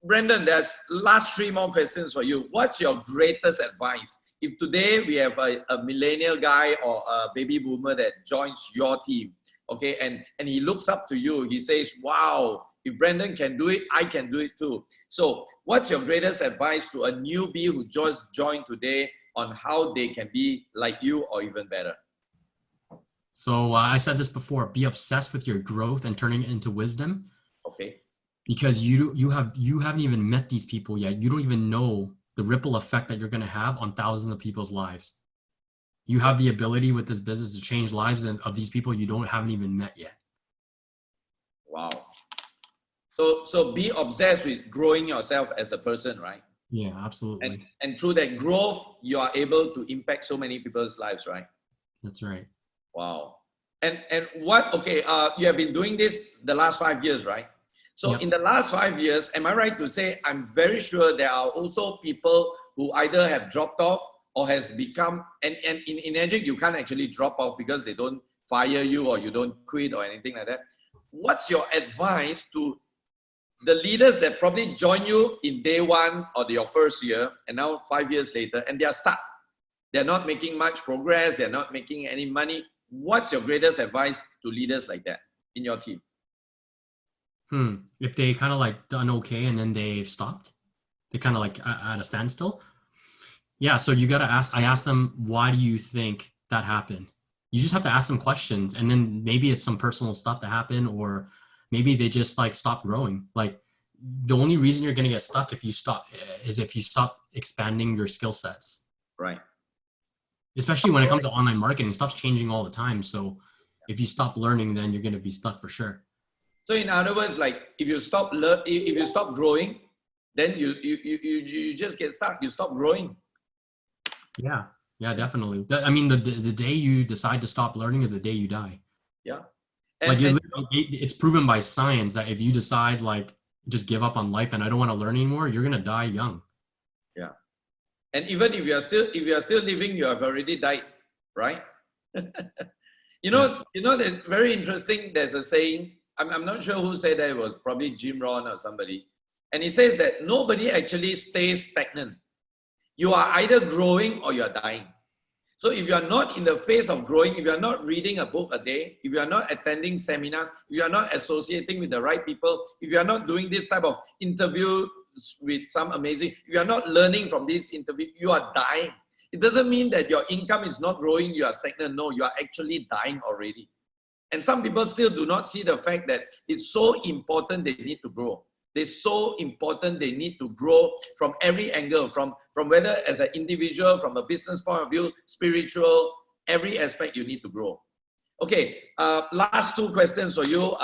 Brendan, there's last 3 more questions for you. What's your greatest advice? If today we have a millennial guy or a baby boomer that joins your team, okay, and he looks up to you, he says, wow, if Brendan can do it, I can do it too. So what's your greatest advice to a newbie who just joined today on how they can be like you or even better? So I said this before, be obsessed with your growth and turning it into wisdom. Okay. Because you haven't even met these people yet. You don't even know the ripple effect that you're going to have on thousands of people's lives. You have the ability with this business to change lives of these people you haven't even met yet. Wow. So be obsessed with growing yourself as a person, right? Yeah, absolutely. And through that growth, you are able to impact so many people's lives, right? That's right. Wow. And what, okay, you have been doing this the last 5 years, right? So in the last 5 years, am I right to say, I'm very sure there are also people who either have dropped off or has become, and in Edric, you can't actually drop off because they don't fire you or you don't quit or anything like that. What's your advice to the leaders that probably join you in day 1 or your first year and now 5 years later and they are stuck? They're not making much progress. They're not making any money. What's your greatest advice to leaders like that in your team? If they kind of done okay and then they've stopped, they kind of at a standstill. Yeah. So you got to ask, I asked them, why do you think that happened? You just have to ask them questions, and then maybe it's some personal stuff that happened, or maybe they just stop growing. The only reason you're going to get stuck if you stop expanding your skill sets. Right. Especially when it comes to online marketing, stuff's changing all the time. So if you stop learning, then you're going to be stuck for sure. So in other words, if you stop growing, then you just get stuck. You stop growing. Yeah, definitely. I mean, the day you decide to stop learning is the day you die. Yeah. It's proven by science that if you decide just give up on life and I don't want to learn anymore, you're gonna die young. Yeah. And even if you are still living, you have already died, right? You know, that's very interesting. There's a saying. I'm not sure who said that. It was probably Jim Rohn or somebody. And he says that nobody actually stays stagnant. You are either growing or you're dying. So if you are not in the phase of growing, if you are not reading a book a day, if you are not attending seminars, if you are not associating with the right people, if you are not doing this type of interview with some amazing, if you are not learning from this interview, you are dying. It doesn't mean that your income is not growing, you are stagnant. No, you are actually dying already. And some people still do not see the fact that it's so important they need to grow. It's so important they need to grow from every angle, from whether as an individual, from a business point of view, spiritual, every aspect you need to grow. Okay, last 2 questions for you,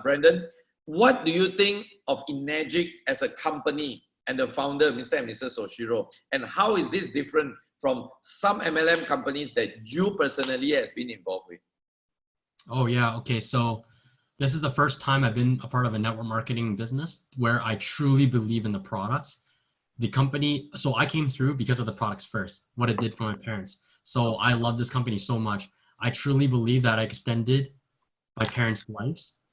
Brendan. What do you think of Enagic as a company and the founder, Mr. and Mrs. Soshiro? And how is this different from some MLM companies that you personally have been involved with? Oh yeah, okay. So this is the first time I've been a part of a network marketing business where I truly believe in the products. The company, so I came through because of the products first, what it did for my parents. So I love this company so much. I truly believe that I extended my parents'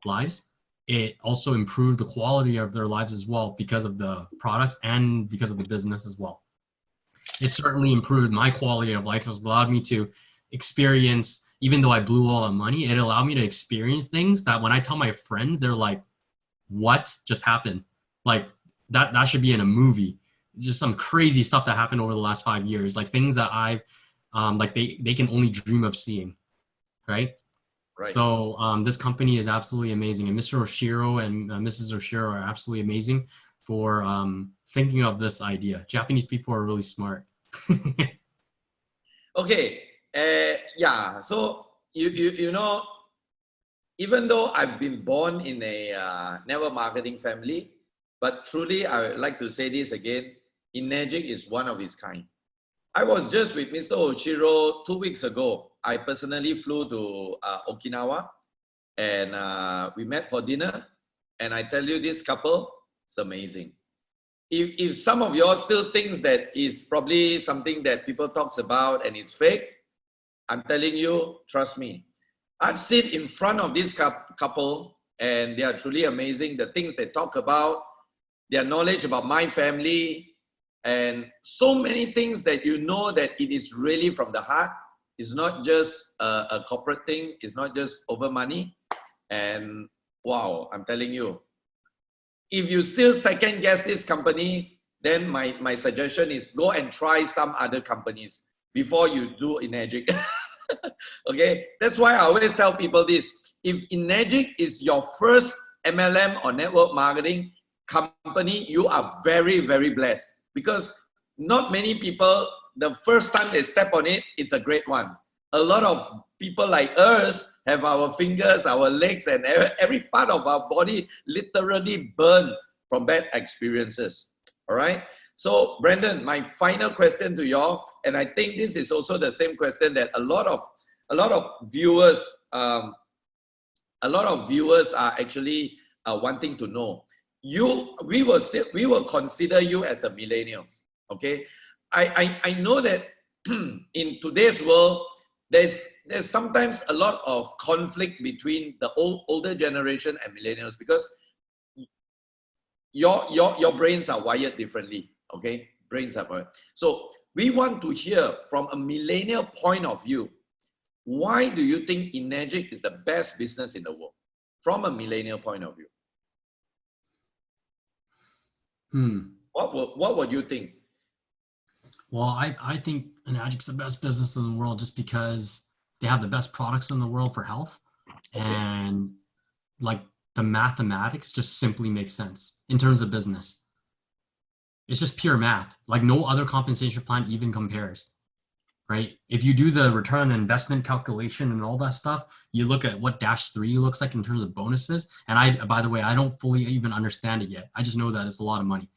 lives. It also improved the quality of their lives as well because of the products and because of the business as well. it certainly improved my quality of life. It allowed me to experience, even though I blew all the money, it allowed me to experience things that when I tell my friends, they're like, what just happened? Like that should be in a movie. Just some crazy stuff that happened over the last 5 years, like things that I've, like they can only dream of seeing, right? Right. So this company is absolutely amazing, and Mr. Oshiro and Mrs. Oshiro are absolutely amazing for thinking of this idea. Japanese people are really smart. Okay. Yeah. So you know, even though I've been born in a network marketing family, but truly I would like to say this again, Enagic is one of its kind. I was just with Mr. Oshiro 2 weeks ago. I personally flew to Okinawa, and we met for dinner. And I tell you, this couple, it's amazing. If some of y'all still thinks that is probably something that people talks about and it's fake, I'm telling you, trust me. I've sit in front of this couple, and they are truly amazing. The things they talk about, their knowledge about my family, and so many things that you know that it is really from the heart. It's not just a corporate thing. It's not just over money. And wow, I'm telling you, if you still second guess this company, then my suggestion is go and try some other companies before you do Enagic. Okay, that's why I always tell people this. If Enagic is your first MLM or network marketing company, you are very, very blessed, because not many people, the first time they step on it, it's a great one. A lot of people like us have our fingers, our legs, and every part of our body literally burned from bad experiences. All right. So Brandon, my final question to y'all, and I think this is also the same question that a lot of viewers are actually wanting to know. We will consider you as a millennials. Okay. I know that in today's world, there's sometimes a lot of conflict between the older generation and millennials, because your brains are wired differently. Okay, brains are wired. So we want to hear from a millennial point of view. Why do you think Enagic is the best business in the world from a millennial point of view? What would you think? Well, I think Enagic's the best business in the world just because they have the best products in the world for health. Okay. And like the mathematics just simply makes sense in terms of business. It's just pure math. Like no other compensation plan even compares, right? If you do the return on investment calculation and all that stuff, you look at what -3 looks like in terms of bonuses. And by the way, I don't fully even understand it yet. I just know that it's a lot of money.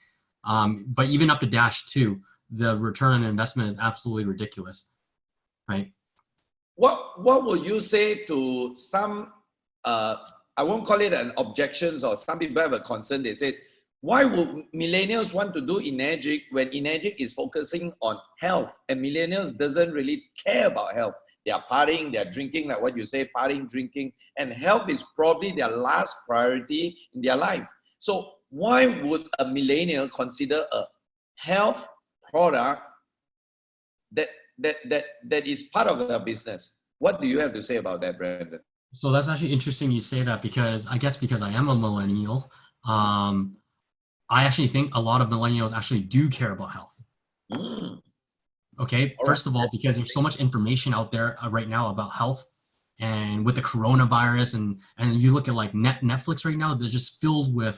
But even up to -2, the return on investment is absolutely ridiculous, right? What would you say to some, I won't call it an objections, or some people have a concern. They said, why would millennials want to do Enagic when Enagic is focusing on health, and millennials doesn't really care about health? They are partying, they are drinking, like what you say, partying, drinking, and health is probably their last priority in their life. So why would a millennial consider a health product that is part of their business? What do you have to say about that, Brandon? So that's actually interesting you say that, because I guess because I am a millennial, I actually think a lot of millennials actually do care about health. Okay, first of all, because there's so much information out there right now about health, and with the coronavirus, and you look at like Netflix right now, they're just filled with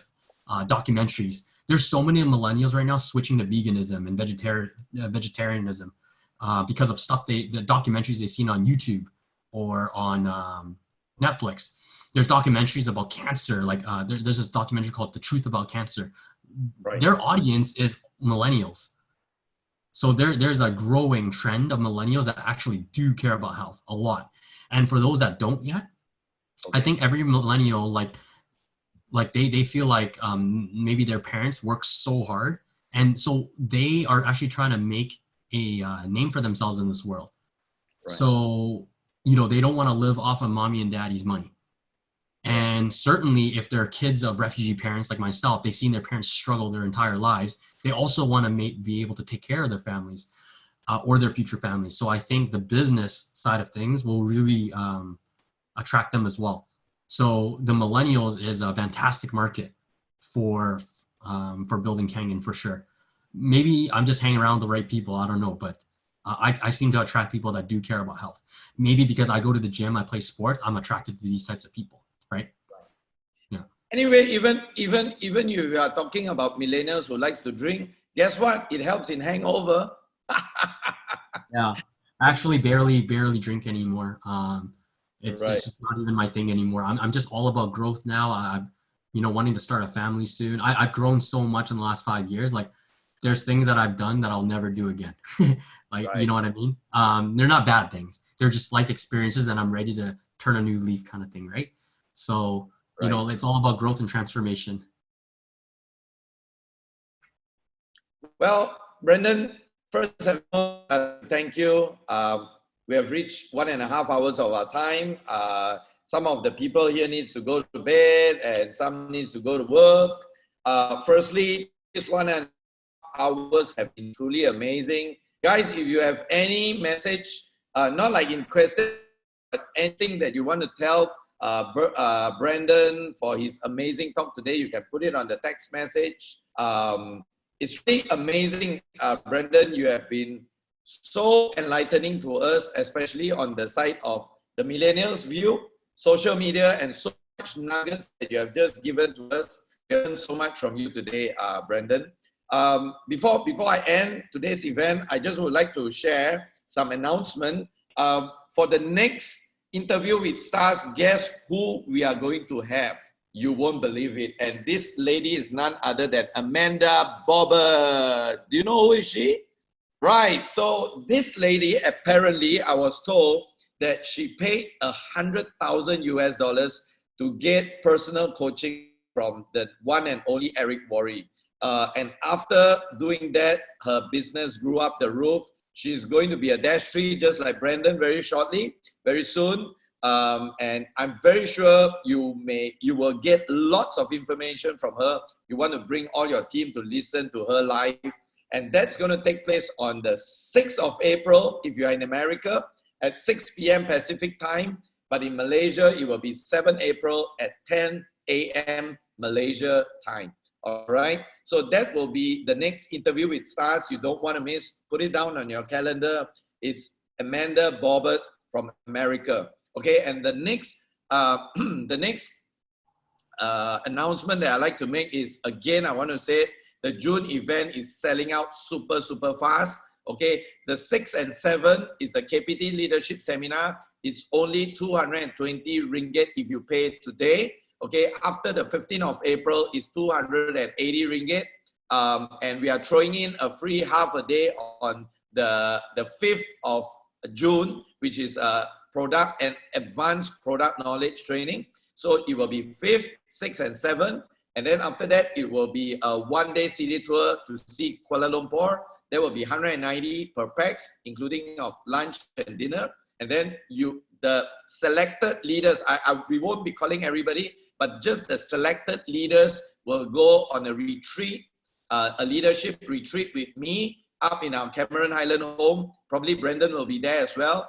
documentaries. There's so many millennials right now switching to veganism and vegetarianism because of stuff the documentaries they've seen on YouTube or on Netflix. There's documentaries about cancer, like there's this documentary called The Truth About Cancer. Right. Their audience is millennials. So there's a growing trend of millennials that actually do care about health a lot. And for those that don't yet, okay, I think every millennial, like they feel like maybe their parents work so hard, and so they are actually trying to make a name for themselves in this world. Right. So, you know, they don't want to live off of mommy and daddy's money. And certainly if they're kids of refugee parents like myself, they've seen their parents struggle their entire lives. They also want to be able to take care of their families. or their future families. So I think the business side of things will really attract them as well. So the millennials is a fantastic market for building kangen for sure. Maybe I'm just hanging around with the right people. I don't know, but I seem to attract people that do care about health. Maybe because I go to the gym, I play sports, I'm attracted to these types of people, right? Yeah. Anyway, even you are talking about millennials who likes to drink. Guess what? It helps in hangover. Yeah. I actually barely drink anymore. It's Right. just not even my thing anymore. I'm just all about growth now. I'm, wanting to start a family soon. I've grown so much in the last 5 years. Like, there's things that I've done that I'll never do again. Like, Right. you know what I mean? They're not bad things. They're just life experiences, and I'm ready to turn a new leaf, kind of thing, right? So, Right. it's all about growth and transformation. Well, Brendan, first and foremost, thank you. We have reached 1.5 hours of our time. Some of the people here needs to go to bed and some needs to go to work. Firstly, this 1.5 hours have been truly amazing. Guys, if you have any message, not like in question, but anything that you want to tell Brendan for his amazing talk today, you can put it on the text message. It's really amazing, Brendan. You have been so enlightening to us, especially on the side of the millennials view, social media, and so much nuggets that you have just given to us. We learned so much from you today, Brendan. Before I end today's event, I just would like to share some announcement. For the next interview with stars, guess who we are going to have? You won't believe it. And this lady is none other than Amanda Bobber. Do you know who is she? Right. So this lady, apparently, I was told that she paid $100,000 to get personal coaching from the one and only Eric Worre. And after doing that, her business grew up the roof. She's going to be a dash 3 just like Brendan very shortly, very soon. And I'm very sure you will get lots of information from her. You want to bring all your team to listen to her live. And that's going to take place on the 6th of April if you are in America at 6 p.m. Pacific time. But in Malaysia, it will be 7 April at 10 a.m. Malaysia time. All right. So that will be the next interview with stars. You don't want to miss. Put it down on your calendar. It's Amanda Bobber from America. Okay. And the next announcement that I like to make is, again, I want to say the June event is selling out super, super fast. Okay. The 6th and 7th is the KPT Leadership Seminar. It's only 220 ringgit if you pay today. Okay, after the 15th of April is 280 ringgit. And we are throwing in a free half a day on the 5th of June, which is a product and advanced product knowledge training. So it will be 5th, 6th, and 7th. And then after that, it will be a one-day city tour to see Kuala Lumpur. There will be 190 per pax, including of lunch and dinner. And then the selected leaders, we won't be calling everybody, but just the selected leaders will go on a retreat, a leadership retreat with me up in our Cameron Highland home. Probably Brendan will be there as well.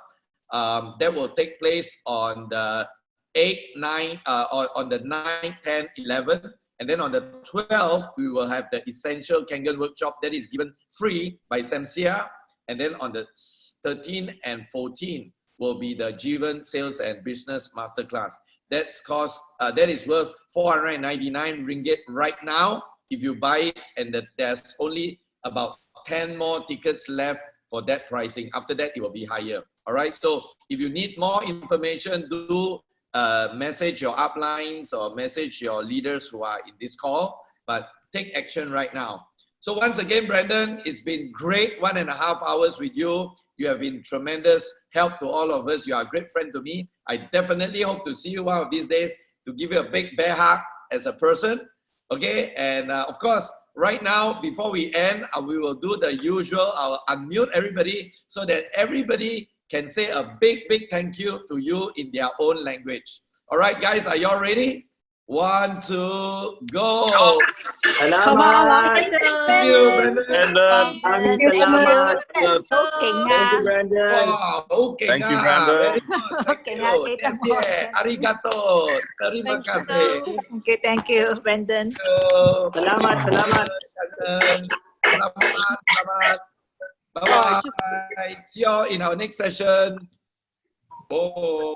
That will take place on the 8th, 9th, on the 9th, 10th, 11th. And then on the 12th, we will have the Essential Kangen Workshop that is given free by Samsia. And then on the 13th and 14th will be the Jivan Sales and Business Masterclass. That is worth 499 ringgit right now if you buy it, and there's only about 10 more tickets left for that pricing. After that, it will be higher. All right. So if you need more information, do message your uplines or message your leaders who are in this call, but take action right now. So once again, Brendan, it's been great 1.5 hours with you. You have been tremendous help to all of us. You are a great friend to me. I definitely hope to see you one of these days to give you a big bear hug as a person. Okay. And of course, right now, before we end, we will do the usual. I'll unmute everybody so that everybody can say a big, big thank you to you in their own language. All right, guys, are y'all ready? 1, 2, go. Salamat. Thank you, Brandon. Maraming salamat. Okay Thank nga. you, Brandon. Wow, okay Thank you, nga. Brandon. Very good. Thank Okay you. nga, kita mo. Yes, arigato. Terima kasih. Thank you, Brandon. Salamat. Selamat. Selamat. Bye-bye. See you all in our next session. Oh.